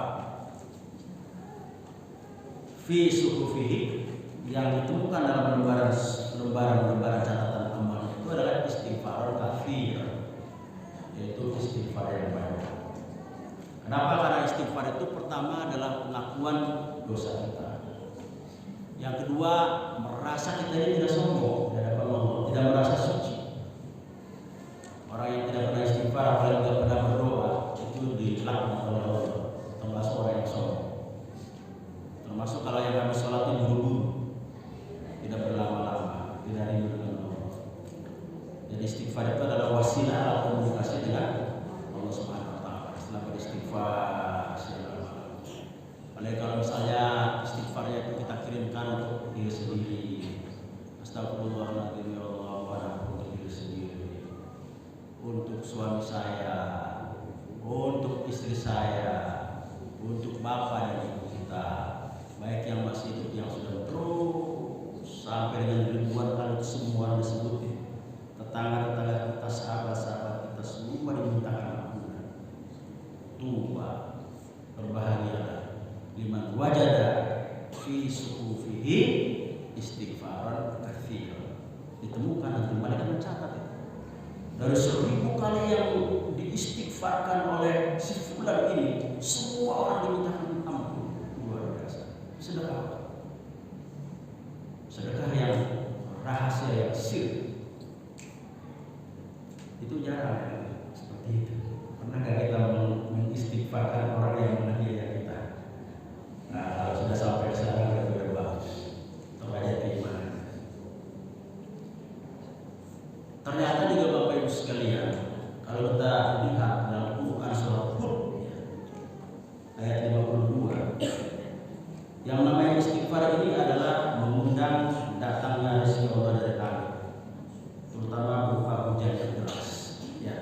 Fi suhufihi, yang ditemukan dalam lembaran catatan amal, itu adalah istighfar katsir, yaitu istighfar yang banyak. Kenapa? Karena istighfar itu pertama adalah pengakuan dosa kita. Yang kedua, merasa kita ini tidak sombong di hadapan Allah, tidak merasa suci. Orang yang tidak pernah istighfar, apalagi tidak pernah berdoa, itu dilaknat oleh Allah, termasuk orang yang sombong. Termasuk kalau yang habis sholat itu buru-buru, tidak berlama-lama, tidak rindu dengan Allah. Jadi istighfar itu adalah wasilah alat komunikasi dengan Allah Subhanahu wa taala. Setelah beristighfar, apalagi kalau misalnya istighfarnya itu kita kirimkan untuk diri sendiri. Astagfirullahaladzim ya Allah, untuk diri sendiri, untuk suami saya, untuk istri saya, untuk bapak dan ibu kita, baik yang masih hidup yang sudah terus sampai dengan ribuan kali semua disebutin. Tetangga-tetangga kita, sahabat-sahabat kita, semua dimintakan ampunan. Tuba, berbahagialah. Liman wajada fi suhufihi istighfaran katsiran. Ditemukan nanti mereka mencatat itu. Dari 1000 kali yang diistighfarkan oleh si fulan ini, semua orang dimintakan ampun. Luar biasa. Sedekah. Sedekah yang rahasia, yang sir. Itu jarang seperti itu. Pernahkah kita mengistighfarkan orang yang menghadiah kita? Nah, kalau sudah sampai ke sana kita sudah bagus. Terbaca keimanan. Ternyata juga Bapak Ibu sekalian, kalau kita lihat Yang namanya istighfar ini adalah mengundang datangnya rezeki Allah dari langit, terutama berupa hujan yang deras. Ya,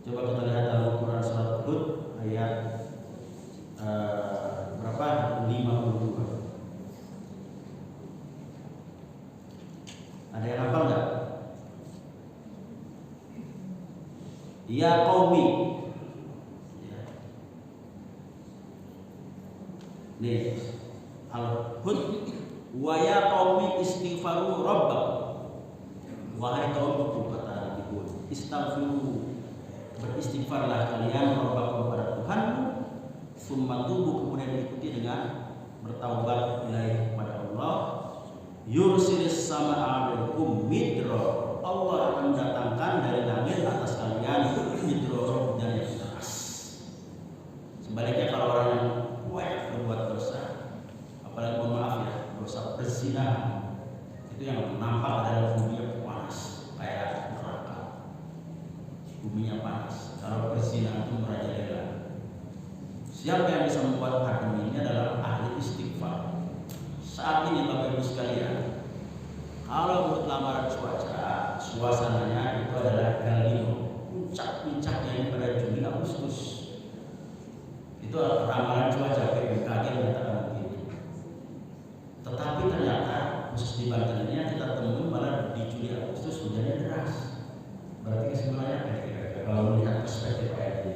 coba kita lihat dalam Quran surat Hud ayat berapa? 52. Ada yang hafal nggak? Ya qaumi. Ya. Nih, Al-Hud wa ya qaumi istighfaru rabbakum. Wahai kaumku, kata Nabi Hud, istighfaru, beristighfarlah kalian rabbakum kepada Tuhanmu, summa tubu, kemudian diikuti dengan bertaubat ilaihi kepada Allah. Yursilis sama'a 'alaikum midra, Allah akan mendatangkan dari langit atas kalian midra, hujan yang deras. Sebaliknya kalau orang yang banyak berbuat dosa, apalagi mohon maaf ya, dosa berzina, itu yang nampak adalah buminya panas kayak neraka. Buminya panas. Kalau berzina itu merajalela. Siapa yang bisa membuat adem ini adalah ahli istighfar. Saat ini Bapak Ibu sekalian, kalau menurut lamaran cuaca, suasananya itu adalah El Nino, puncak-puncaknya ini pada Juli Agustus. Itu ramalan cuaca BMKG menyatakan begitu. Tetapi ternyata khusus di Banten ini kita temui malah di Juli Agustus hujannya deras. Berarti kesimpulannya kira-kira kalau melihat perspektif kayak ini,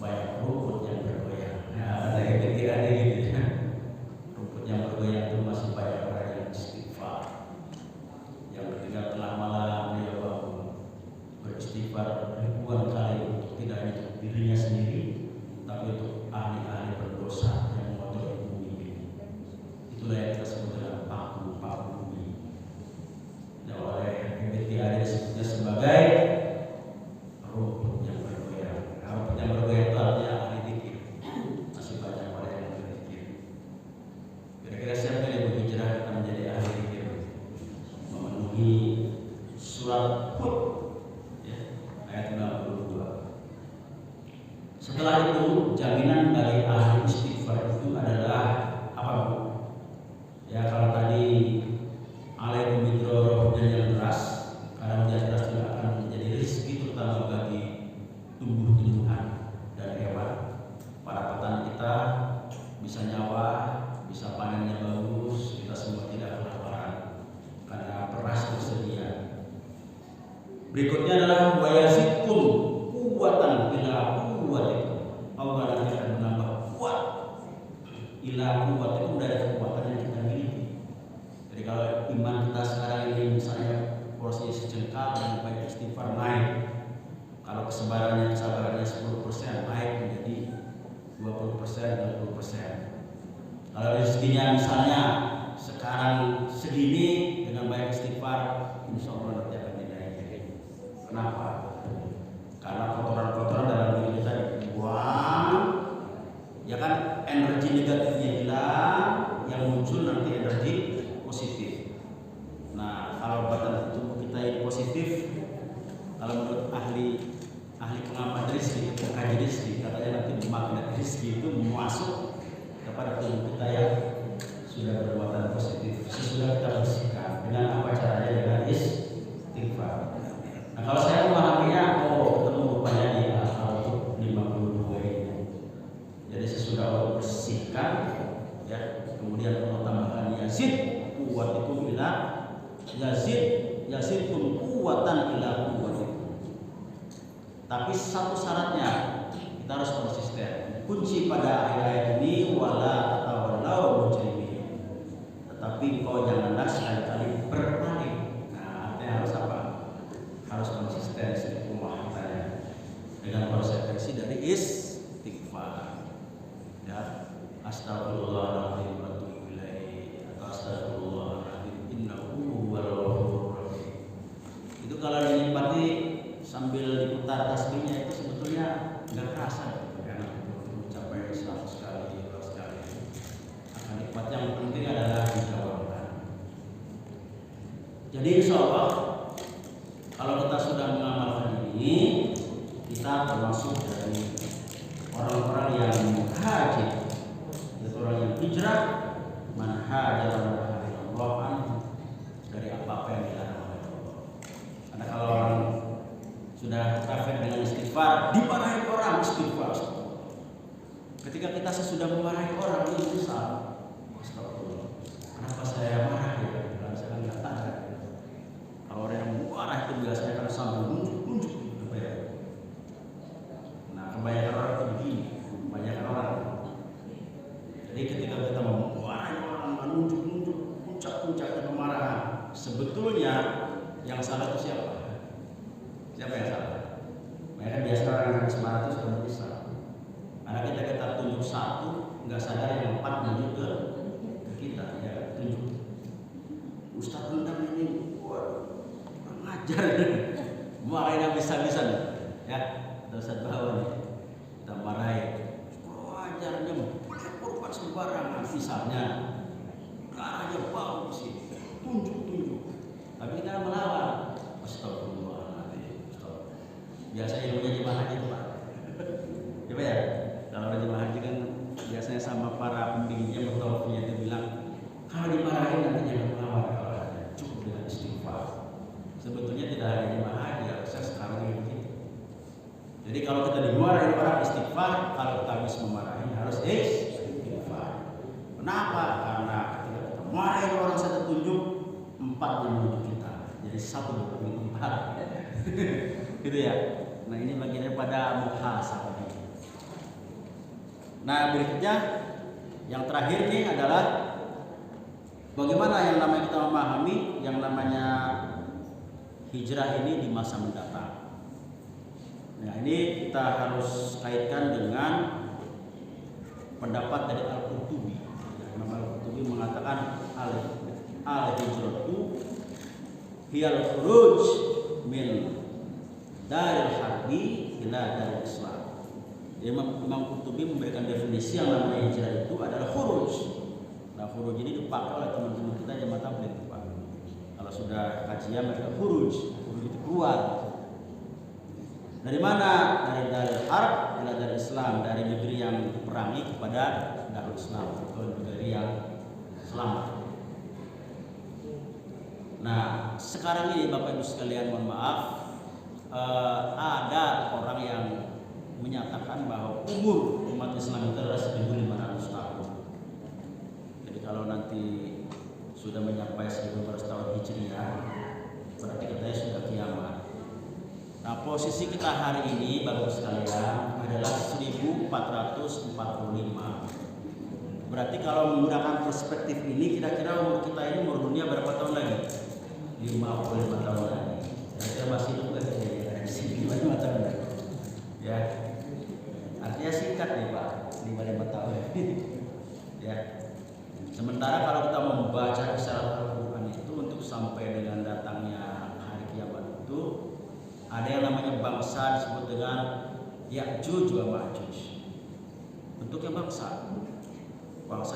banyak rumput yang bergoyang. Nah, ada yang pikirannya gitu ya. Rumput yang bergoyang itu masih banyak orang yang istighfar, yang ketika tengah malam dia bangun beristighfar ribuan kali untuk tidak hanya untuk dirinya sendiri, tapi untuk ahli-ahli berdosa yang mengotori bumi ini. Itulah yang kita sebut dengan paku bumi. Dan oleh MBTI disebutnya sebagai rumput yang bergoyang. Rumput yang bergoyang itu artinya ahli zikir. Masih banyak orang yang berzikir. Kira-kira siapa yang berhijrah akan menjadi ahli zikir, memenuhi surat Hud ya, ayat 52. Setelah itu jaminan bagi ahli istighfar itu adalah apa Bu? Ya kalau tadi alaikum bidro hujan yang deras, karena hujan deras juga akan menjadi rezeki terutama bagi tumbuh-tumbuhan dan hewan. Para petani kita bisa nyawa, bisa panennya bagus, kita semua tidak kelaparan karena beras tersedia. Berikutnya adalah wayazidkum kuwatan ila quwwatikum. Allah nanti akan menambah kuat ila quwwatikum dari kekuatan yang kita miliki. Jadi kalau iman kita sekarang ini misalnya porsi sejengkal dan baik istighfar naik. Kalau kesabarannya 10% naik menjadi 20%, 20%. Kalau rezekinya misalnya sekarang segini dengan banyak istighfar, insya Allah nanti akan dinaikkan. Kenapa? Karena kotoran-kotoran dalam diri kita dibuang, ya kan, energi negatifnya hilang, yang muncul nanti energi positif. Nah, kalau badan tubuh kita yang positif, kalau menurut ahli pengamat rezeki, pengkaji rezeki, katanya nanti magnet rezeki itu masuk kepada tubuh kita yang sudah berbuatan positif sesudah kita bersihkan. Dengan apa caranya? Dengan istighfar. Nah, kalau saya memahaminya, ketemu rupanya di Al-Hud 52 ini. Jadi sesudah Allah bersihkan, ya, kemudian Allah tambahkan yazid quwwatikum ila yazidkum quwwatan ila quwwatikum. Tapi satu syaratnya, kita harus konsisten. Kunci pada ayat ini wala tatawallaw mujrimin. Tetapi kau janganlah sekali-kali berpaling. Nah, artinya harus apa? Harus konsisten istiqomah kita dengan konsekuensi dari istighfar. Ya, astagfirullahaladzim wa atubu ilaih, atau astagfirullahaladzim innahu huwal ghafurur rahim. Itu kalau dinikmati sambil diputar tasbihnya itu sebetulnya nggak kerasa karena mencapai 100 kali, 200 kali. Akan nikmat yang penting adalah dijawabkan. Jadi insya Allah kalau kita sudah mengamalkan ini, kita termasuk dari orang-orang yang muhajir, yaitu orang yang hijrah hada Allah dari apa-apa yang dilarang oleh Allah. Karena kalau orang sudah kafir dengan istighfar, dimarahi orang istighfar. Ketika kita sesudah memarahi orang ini salah. Astagfirullah. Kenapa saya marah ya? Kalau saya nggak tahu. Kalau orang yang marah itu biasanya kan sambil nunjuk gitu ya. Nah, kebanyakan orang itu begini, kebanyakan orang. Jadi ketika kita memarahi orang, menunjuk puncak-puncak kemarahan, sebetulnya yang salah itu siapa? Siapa yang salah? Mereka biasa orang yang habis marah itu sudah bisa. Karena kita tunjuk satu, nggak sadar yang empat menunjuk ke kita, ya tunjuk. Ustadz tentang ini, kurang ajar, marahin habis-habisan, ya. Ustadz bawa nih, kita marahin, kurang ajarnya, boleh korban sembarangan, misalnya, arahnya bau sih, tunjuk. Tapi kita melawan, astagfirullahaladzim, biasa ilmunya di mana itu Pak? Coba ya. Kalau jemaah haji kan biasanya sama para pembimbingnya bertaufinya itu bilang kalau dimarahin nanti jangan melawan, kalau ada cukup dengan istighfar. Sebetulnya tidak hanya jemaah haji, harusnya sekarang ini begitu. Jadi kalau kita dimarahin orang istighfar, kalau kita habis memarahin harus istighfar. Kenapa? Karena ketika kita marahin orang satu tunjuk, empat menunjuk kita. Jadi satu berarti empat. Gitu ya. Nah ini bagian pada muhasabah. Nah berikutnya yang terakhir nih adalah bagaimana yang namanya kita memahami yang namanya hijrah ini di masa mendatang. Nah ini kita harus kaitkan dengan pendapat dari Al-Qurtubi. Imam Al-Qurtubi mengatakan al-hijratu hiyal khuruj min daril harbi ila daril Islam. Imam Qurtubi memberikan definisi yang namanya hijrah itu adalah khuruj. Nah khuruj ini dipakai oleh teman-teman kita jemaah tabligh Pak. Kalau sudah kajian mereka khuruj itu keluar. Dari mana? Dari Arab ila dari Islam, dari negeri yang diperangi kepada Darul Islam atau negeri yang selamat. Nah sekarang ini Bapak Ibu sekalian mohon maaf, ada orang yang menyatakan bahwa umur umat Islam itu adalah 1.500 tahun. Jadi kalau nanti sudah mencapai 1.500 tahun Hijriah, berarti katanya sudah kiamat. Nah posisi kita hari ini Bapak sekalian adalah 1445. Berarti kalau menggunakan perspektif ini kira-kira umur kita ini umur dunia berapa tahun lagi? 55 tahun lagi. Kira-kira masih hidup kan? 55 tahun lagi. Ya. Artinya singkat nih Pak, 55 tahun. Ya. Sementara kalau kita membaca isyarat Al-Quran itu untuk sampai dengan datangnya hari kiamat itu ada yang namanya bangsa disebut dengan Ya'juj wa Ma'juj. Bentuknya bangsa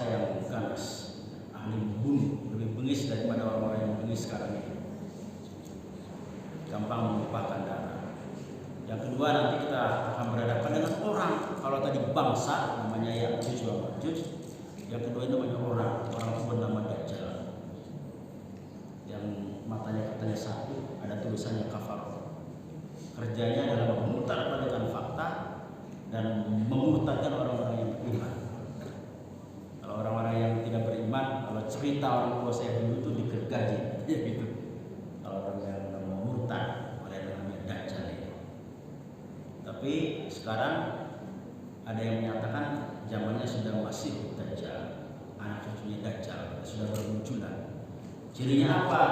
yang ganas, ahli membunuh, lebih bengis daripada orang-orang yang bengis sekarang ini. Gampang menumpahkan darah. Yang kedua nanti kita akan berhadapan dengan orang. Kalau tadi bangsa namanya Ya'juj wa Ma'juj, yang kedua itu namanya orang itu bernama Dajjal. Yang matanya katanya satu, ada tulisannya kafar. Kerjanya adalah memutarbalikkan fakta dan memurtadkan orang-orang yang beriman. Kalau orang-orang yang tidak beriman, kalau cerita orang tua saya dulu itu digergaji, ya gitu. Kalau orang yang murtad, ada yang namanya Dajjal ini. Tapi sekarang ada yang menyatakan zamannya sudah masih Dajjal, anak cucunya Dajjal sudah bermunculan. Cirinya apa?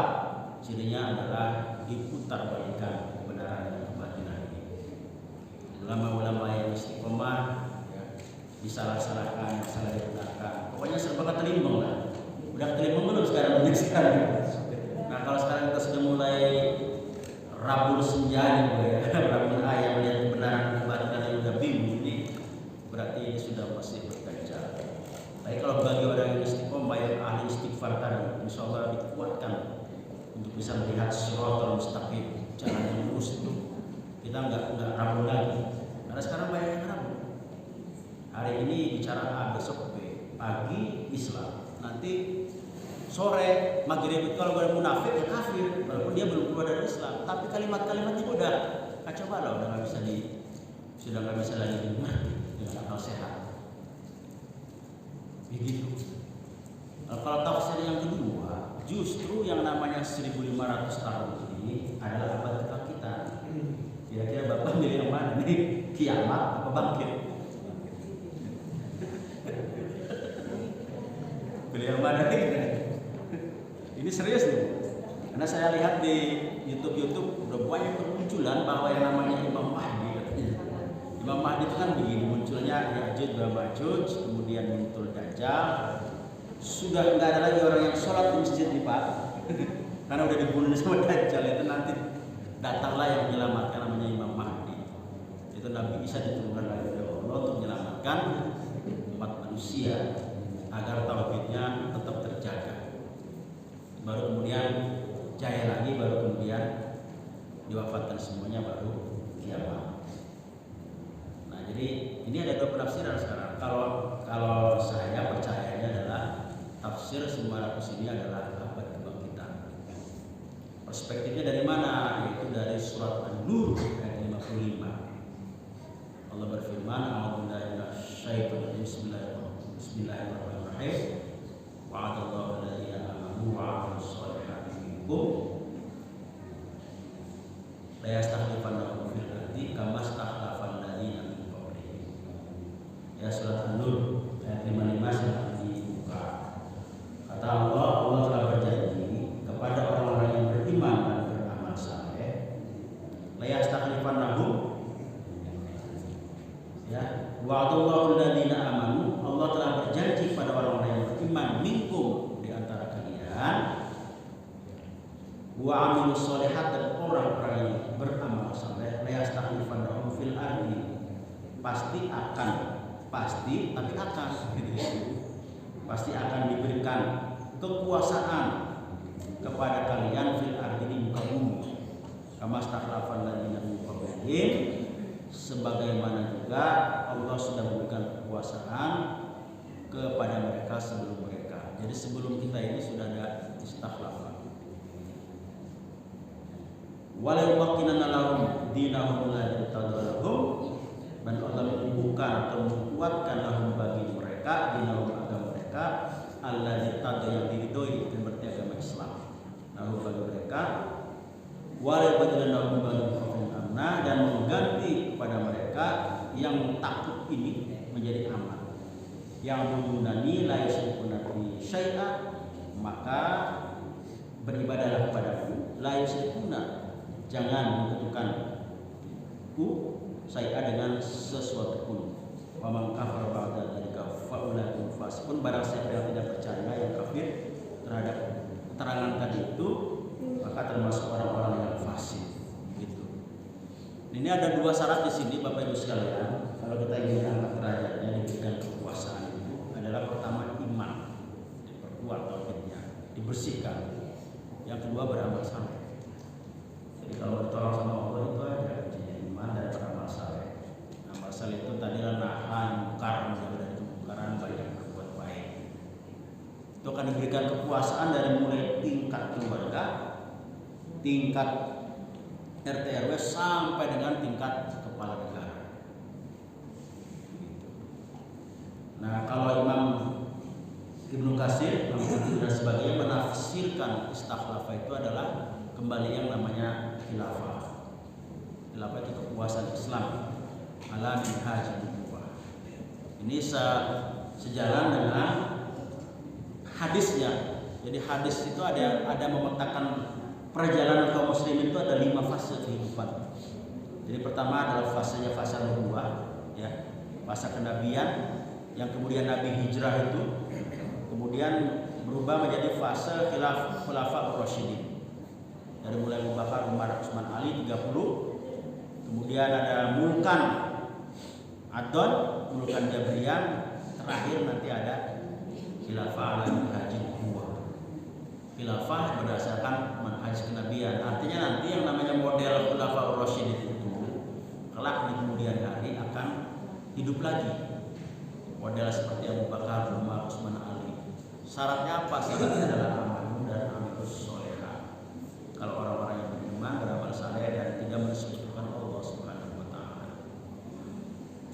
Cirinya adalah diputarbalikkan kebenaran dan kebatilan ini. Ulama-ulama yang istiqomah ya, disalah-salahkan, salah dibenarkan. Pokoknya serba ketelimbang lah. Udah ketelimbang belum sekarang banyak sekali. Nah kalau sekarang kita sudah mulai rabul senja ya, rabul ayam melihat kebenaran dan kebatilan yang udah bingung ini, berarti ini sudah pasti Dajjal. Tapi kalau bagi orang yang istiqomah yang ahli istighfar tadi, insya Allah dikuatkan untuk bisa melihat siratal mustaqim, jalan yang lurus itu. Kita nggak ragu lagi, karena sekarang banyak yang ragu. Hari ini bicara A, besok B, pagi Islam, nanti sore maghrib itu kalau ada munafik ya kafir, walaupun dia belum keluar dari Islam. Tapi kalimat-kalimatnya udah kacau balau, udah nggak bisa lagi dimengerti dengan akal sehat. Begitu. Kalau tafsir yang kedua, justru yang namanya 1500 tahun ini adalah abad kebangkitan. Kira-kira Bapak milih yang mana nih? Kiamat apa bangkit? Pilih yang mana nih? Ini serius nih. Karena saya lihat di YouTube udah banyak bermunculan bahwa yang namanya Imam Mahdi. Imam Mahdi itu kan begini, munculnya Ya'juj wa Ma'juj, kemudian muncul Dajjal. Sudah nggak ada lagi orang yang sholat di masjid nih Pak, karena udah dibunuh sama Dajjal. Itu nanti datanglah yang menyelamatkan, namanya Imam Mahdi. Itu Nabi Isa diturunkan oleh Allah untuk menyelamatkan umat manusia agar tauhidnya tetap terjaga. Baru kemudian jaya lagi, baru kemudian diwafatkan semuanya, baru kiamat. Nah, jadi ini ada dua penafsiran sekarang. Kalau saya percayanya adalah tafsir 900 ini adalah abad kebangkitan. Perspektifnya dari mana? Yaitu dari surat An-Nur ayat 55. Allah berfirman, "A'udzubillahi minasyaitonir rajim. Bismillahirrahmanirrahim. Wa'adallahu alladziina aamanu wa 'amilus shalihati minkum la yastakhlifannahum fil ardi kama stakhlafal ladziina min qablihim." Ya, surat An-Nur ayat 55 sampai dibuka. Kata Allah telah berjanji kepada orang-orang yang beriman dan beramal saleh, la yastakhlifannahum, ya, wa'adallahu alladziina amanu, Allah telah berjanji pada orang-orang yang beriman, minkum, di antara kalian, wa 'amilus shalihat, dan orang-orang yang beramal saleh, la yastakhlifannahum fil ardi, pasti akan diberikan kekuasaan kepada kalian fil ardi, di muka bumi, kama stakhlafal ladzina min qablihim, sebagaimana juga Allah sudah memberikan kekuasaan kepada mereka sebelum mereka. Jadi sebelum kita ini sudah ada istakhlafah. Wala yumakkinanna lahum dinahum alladzi tadallahum, dan Allah membuka atau menguatkan lahum bagi mereka dinahum, agama mereka, alladzi tadallahum, yang diridhoi, dan berarti agama Islam. Lahum bagi mereka, wala yubaddilannahum bagi amna, dan mengganti kepada mereka yang takut ini menjadi aman. Yang menggunani la yusyrikuna bi syai'a, maka beribadahlah kepadaku, la yusyrikuna, jangan menyekutukan saya dengan sesuatu pun. Wa man kafara ba'da dzalika fa ulaika fasiqun, barang siapa yang tidak percaya, yang kafir terhadap keterangan tadi itu, maka termasuk orang-orang yang fasik. Gitu. Ini ada dua syarat di sini Bapak Ibu sekalian. Kalau kita ingin angkat derajatnya, diberikan kekuasaan, itu adalah pertama iman, diperkuat tauhidnya, dibersihkan. Yang kedua beramal saleh. Jadi kalau ditolong sama Allah itu ada kuncinya, iman dan beramal saleh. Amal saleh itu tadi nahan mungkar, menjauh dari kemungkaran, banyak berbuat baik. Itu akan diberikan kekuasaan dari mulai tingkat keluarga, tingkat RT RW, sampai dengan tingkat kepala negara. Nah, kalau Imam Ibnu Katsir, dan sebagainya menafsirkan istakhlafah itu adalah kembali yang namanya khilafah. Khilafah itu kekuasaan Islam ala minhaj nubuwah. Ini sejalan dengan hadisnya. Jadi hadis itu ada memetakan perjalanan kaum muslimin itu ada 5 fase kehidupan. Jadi pertama adalah fasenya fase nubuwah, ya, fase kenabian, yang kemudian Nabi hijrah itu kemudian berubah menjadi fase khulafah ar-rasyidin. Dari mulai Abu Bakar, Umar, Utsman, Ali 30. Kemudian ada mulkan Adon, mulkan Jabrian, terakhir nanti ada khilafah al-manhaj nubuwah. Khilafah berdasarkan manhaj kenabian. Artinya nanti yang namanya model khulafah ar-rasyidin itu kelak di kemudian hari akan hidup lagi. model seperti Abu Bakar, Umar, Utsman, Ali. Syaratnya apa? Syaratnya adalah aman dan amilus solehah. Kalau orang-orang yang beriman, beramal saleh dan tidak mensekutukan Allah Subhanahu wa taala.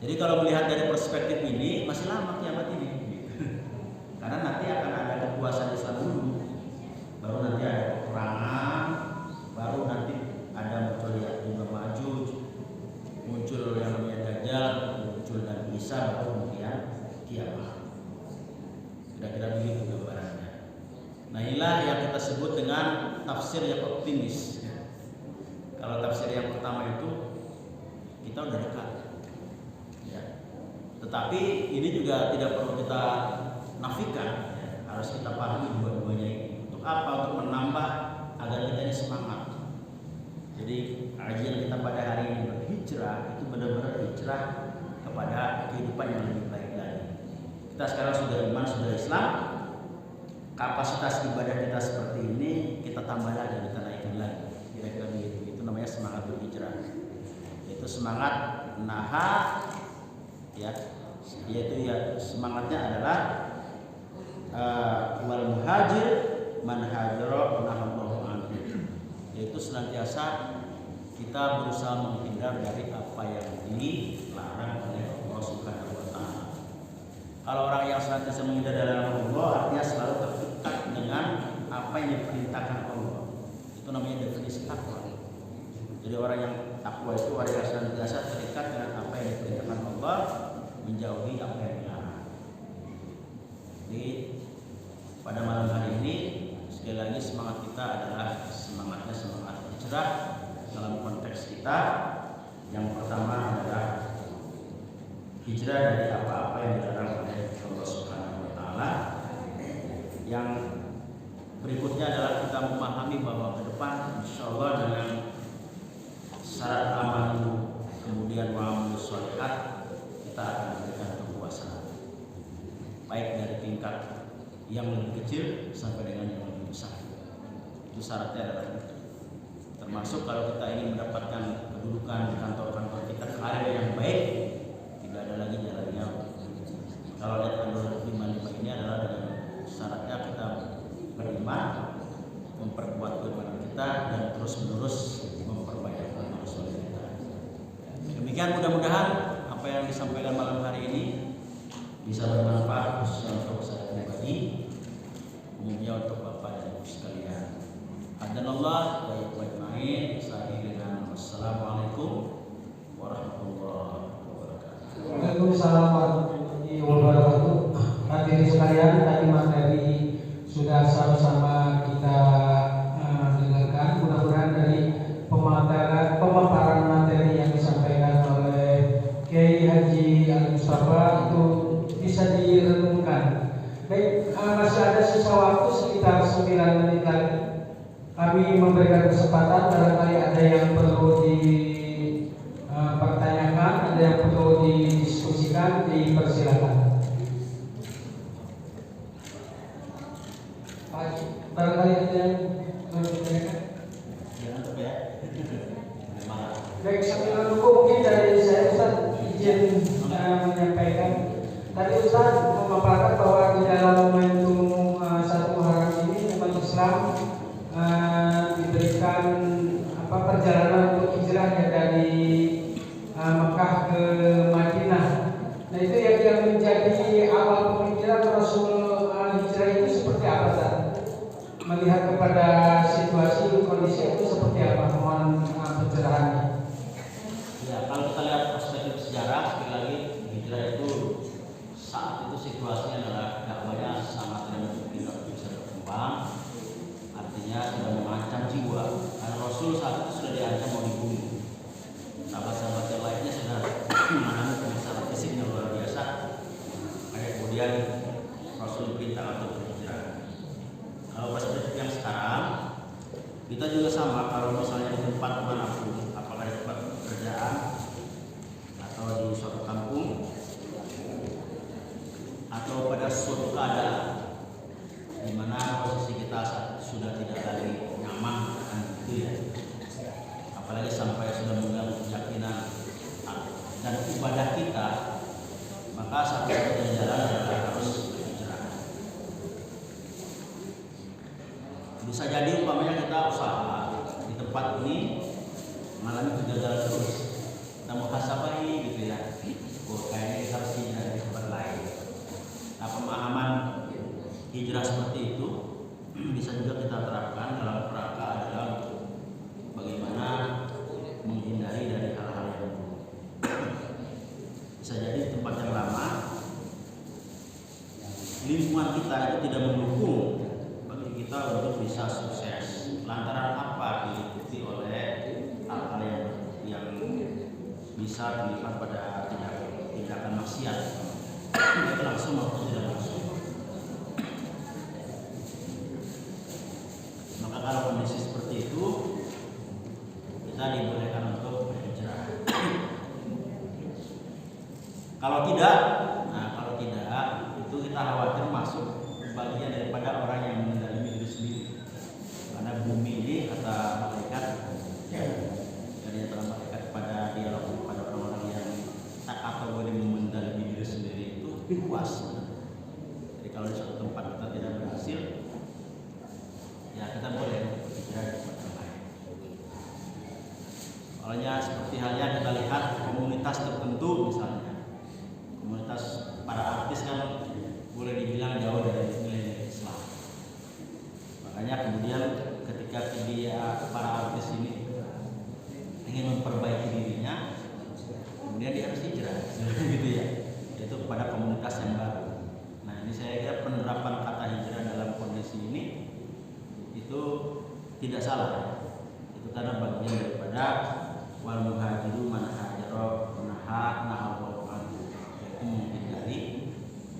Jadi kalau melihat dari perspektif ini masih lama kiamat ini. Karena nanti akan ada kekuasaan Islam dulu. Baru nanti ada peperangan, baru nanti ada muncul Ya'juj Ma'juj, muncul yang namanya Dajjal, muncul Nabi Isa, baru kemudian kiamat. Kira-kira begitu gambarannya. Nah inilah yang kita sebut dengan tafsir yang optimis. Kalau tafsir yang pertama itu kita udah dekat, ya. Tetapi ini juga tidak perlu kita nafikan, ya. Harus kita pahami dua-duanya ini. Untuk apa? Untuk menambah agar kita ini semangat. Jadi kajian kita pada hari ini berhijrah itu benar-benar hijrah kepada kehidupan yang lebih baik lagi. Kita sekarang sudah iman, sudah Islam, kapasitas ibadah kita seperti ini kita tambah lagi, kita naikkan lagi. Kira-kira begitu. Itu namanya semangat berhijrah. Yaitu semangat naha, ya, yaitu ya semangatnya adalah wal muhajir man hajara nahallahu anhu. Yaitu senantiasa kita berusaha menghindar dari apa yang dilarang oleh Allah Subhanahu wa taala. Kalau orang yang senantiasa menghindar dari Allah, artinya selalu terikat dengan apa yang diperintahkan Allah. Itu namanya definisi takwa. Jadi orang yang takwa itu orang yang senantiasa terikat dengan apa yang diperintahkan Allah, menjauhi apa yang dilarang. Jadi pada malam hari ini sekali lagi semangat kita adalah semangat hijrah dalam konteks kita. Yang pertama adalah hijrah dari apa-apa yang dilarang oleh Allah Subhanahu wa taala. Yang berikutnya adalah kita memahami bahwa ke depan insyaallah dengan syarat amal kemudian wa'amul sholihat kita akan memberikan kekuasaan baik dari tingkat yang lebih kecil sampai dengan yang lebih besar. Itu syaratnya adalah itu. Termasuk kalau kita ingin mendapatkan kedudukan di kantor-kantor kita, karir yang baik, tidak ada lagi jalannya. Kalau lihat Andor 55 ini adalah dengan syaratnya kita beriman, memperkuat keimanan kita dan terus-menerus memperbanyak amal soleh kita. Demikian mudah-mudahan apa yang disampaikan malam hari ini bisa bermanfaat khususnya untuk saya pribadi, umumnya untuk Bapak dan Ibu sekalian. Hadanallah wa iyyakum sahihin. Wassalamualaikum warahmatullahi wabarakatuh. Waalaikumsalam warahmatullahi wabarakatuh. Hadirin sekalian, tadi materi sudah sama-sama kita dengarkan. Mudah-mudahan dari pemaparan materi yang disampaikan oleh Kiai Haji Al-Mustafa itu bisa direnungkan. Baik, masih ada sisa waktu sekitar 9 menit lagi. Kami memberikan kesempatan, barangkali ada yang perlu dipertanyakan, ada yang perlu didiskusikan, dipersilakan. Barangkali ada yang perlu ditanyakan. Jangan lupa ya. Baik, sambil menunggu mungkin dari saya Ustaz izin menyampaikan. Tadi Ustaz memaparkan bahwa di dalam momentum 1 Muharram ini umat Islam diberikan perjalanan untuk hijrah ya dari Mekah ke Madinah. Nah itu yang menjadi awal pemikiran Rasul hijrah itu seperti apa Ustaz? Melihat kepada situasi kondisi itu seperti apa? Mohon pencerahannya. Ya, kalau kita lihat perspektif sejarah, sekali lagi hijrah itu saat itu situasinya adalah dakwahnya sangat tidak bisa berkembang, artinya sudah mengancam jiwa. Karena Rasul saat itu sudah diancam mau dibunuh. Sahabat-sahabat yang lainnya sudah mengalami masalah fisik yang luar biasa. Makanya kemudian Rasul diperintah untuk berhijrah. Kalau perspektif yang sekarang, kita juga sama. Kalau misalnya di tempat manapun, apakah di tempat pekerjaan atau di suatu kampung atau pada suatu keadaan di mana posisi kita sudah tidak lagi nyaman kan gitu ya, apalagi sampai sudah mengganggu keyakinan dan ibadah kita, maka satu-satunya Bisa jadi umpamanya kita usaha di tempat ini mengalami kegagalan terus, kita muhasabahi gitu ya. Oh, kayaknya kita harus hijrah di tempat lain. Nah, pemahaman hijrah seperti itu bisa juga kita terapkan dalam kerangka adalah untuk bagaimana menghindari dari hal-hal yang buruk. Bisa jadi di tempat yang lama lingkungan kita itu tidak mendukung bagi kita untuk bisa sukses. Lantaran apa? Diikuti oleh hal-hal yang bisa terlibat pada tindakan maksiat, baik langsung maupun tidak langsung. Maka kalau kondisi seperti itu, kita dibolehkan untuk berhijrah. Kalau tidak, itu kita khawatir masuk bagian daripada orang yang mendalimi diri sendiri. Karena bumi ini kata malaikat, dari antara malaikat kepada dialog kepada orang-orang yang tak kategori mendalimi diri sendiri itu lebih luas. Jadi kalau di suatu tempat kita tidak berhasil, ya kita boleh berhijrah di tempat yang lain. Soalnya seperti halnya kita lihat komunitas tertentu misalnya, komunitas para artis kan boleh dibilang jauh dari nilai Islam. Makanya kemudian ketika para artis ini ingin memperbaiki dirinya, kemudian dia harus hijrah, gitu ya, yaitu kepada komunitas yang baru. Nah, ini saya kira penerapan kata hijrah dalam kondisi ini itu tidak salah. Itu karena bagian daripada wal muhajiru man hajara nahal yaitu menghindari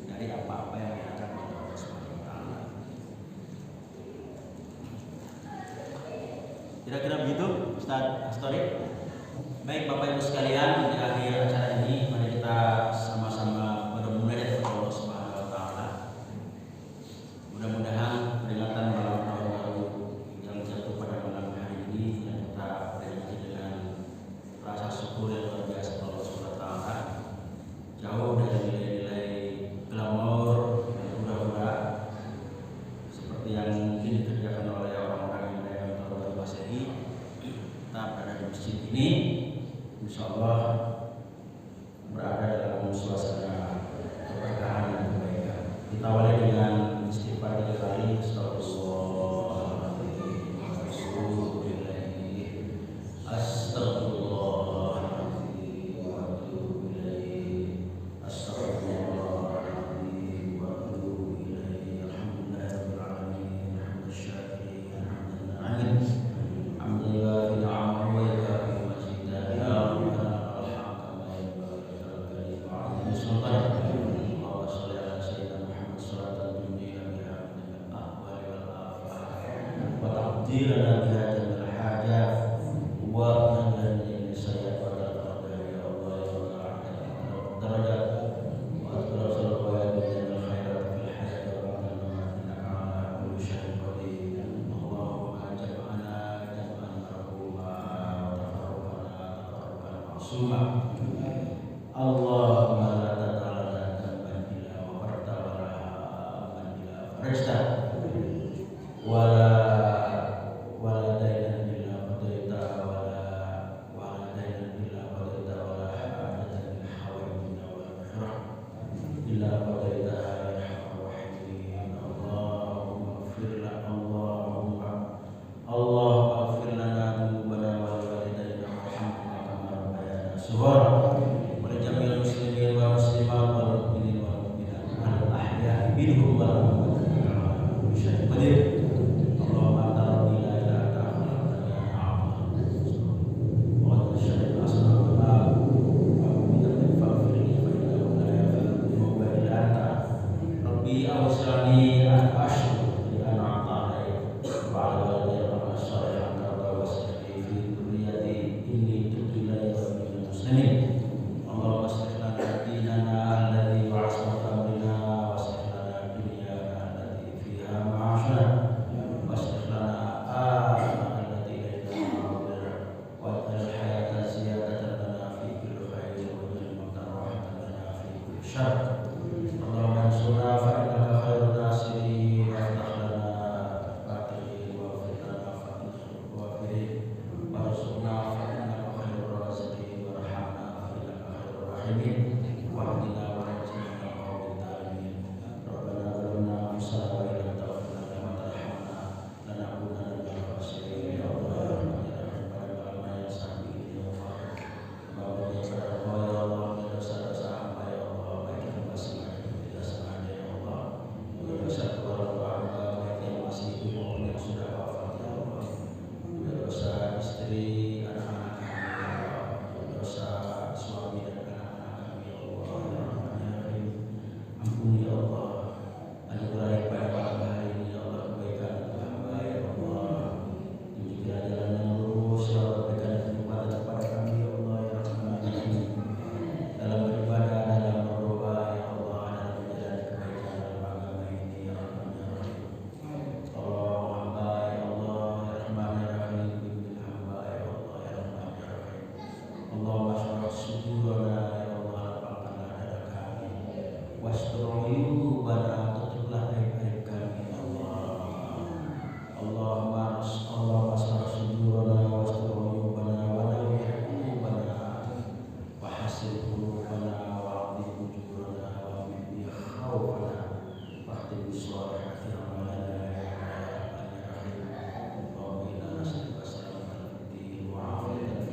dari apa-apa yang dilarang oleh Allah Subhanahu wa taala. Kira-kira begitu Ustaz Astori. Baik Bapak Ibu sekalian, di akhir acara ini mari kita sama-sama bermunajat kepada Allah Subhanahu wa taala. Mudah-mudahan peringatan malam tahun baru yang jatuh pada malam hari ini yang kita peringati dengan rasa syukur yang luar biasa kepada Allah Subhanahu wa taala, jauh dari nilai-nilai glamor dan hura-hura seperti yang mungkin dikerjakan oleh orang-orang yang merayakan tahun baru Masehi. Kita berada di masjid ini, insya Allah berada dalam suasana keberkahan dan kebaikan. Kita awali dengan istighfar 3 kali. Astagfirullahaladzim, astagfirullahaladzim, wa atubu ilaih, astagfirullahaladzim, wa atubu ilaih. Alhamdulillahirabbil alamin, hamdan syakirin, hamdan na'im, hamdan yuwafi ni'amahu wa yukafi majidah. Ya Rabbana alhamdulillah kama yanbaghi lil karim wa 'azimi sultanik. Allahumma shalli ala sayyidina Muhammad salatan tunjina biha min al-ahwali wal afat wa taqdirana biha jamil hajat wa tanjana min sayyi'at wa taqaddar ya Allah ya Allah darajat wa atrasal qawat min jamil khairat fil hayat wa ba'da al-mamat innaka ala kulli syai'in qadir. Allahumma jam'ana jam'an marhuma wa tafarraqana tafarraqan ma'suma. Allahumma la tad'alna dhanban illa ghafarta wa la hamman illa farajta wa la daynan illa qadaita wa la daynan illa qadaita wa la hajatan min hawaijina wal akhirah illa qadaitaha ya arhamar rahimin. Allahumma ighfir lana Allahumma ighfir lana dhunubana wa liwalidayna warhamhuma kama rabbayana shighara. ولجميع المسلمين والمسلمات والمؤمنين والمؤمنات الأحياء منهم والأموات إنك على كل شيء قدير.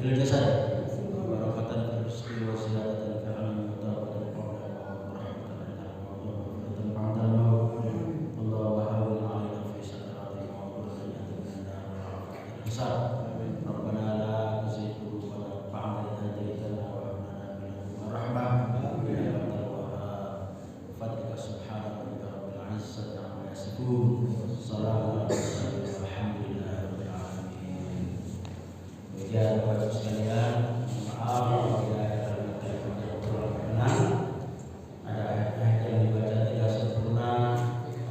fil jasad barakatan fil rizqi wa ziyadatan fil ilmi wa tawbatan qawlan wa rahmatan wa ba'dal maut Allahu hawwin 'alaina fi sakaratil maut wa najatana min hisab Rabbana la tuzigh qulubana ba'da idh hadaytana wa hab lana min ladunka rahmah ya antal wahhab fadlika subhana rabbika rabbil 'izzati 'amma yasifun salamun 'alal mursalin walhamdulillahi rabbil alamin. Kemudian Bapak sekalian, maaf apabila ada kata-kata yang kurang berkenan, ada ayat-ayat yang dibaca tidak sempurna,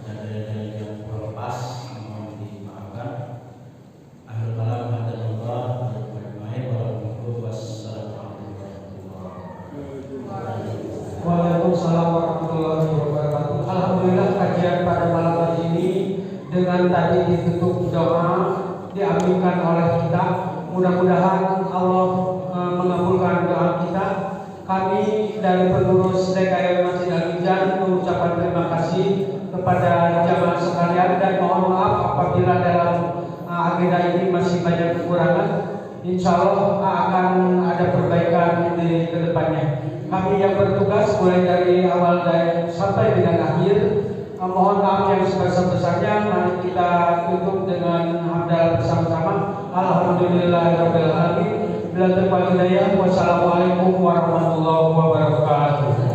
ada dalil-dalil yang kurang pas, mohon dimaafkan. Akhir kalam hadallah ajmain wassalamualaikum warahmatullahi wabarakatuh. Waalaikumsalam warahmatullahi wabarakatuh. Alhamdulillah kajian pada malam hari ini dengan tadi ditutup doa diaminkan oleh kita. Mudah-mudahan Allah mengabulkan doa kita. Kami dari pengurus DKM Masjid Al-Mizan mengucapkan terima kasih kepada jamaah sekalian dan mohon maaf apabila dalam agenda ini masih banyak kekurangan. Insya Allah akan ada perbaikan di kedepannya. Kami yang bertugas mulai dari awal sampai dengan akhir, mohon maaf yang sebesar-besarnya. Mari kita tutup dengan hamdalah bersama-sama. Alhamdulillahirabbil alamin. Bila terpaksa hidayah. Wassalamualaikum warahmatullahi wabarakatuh.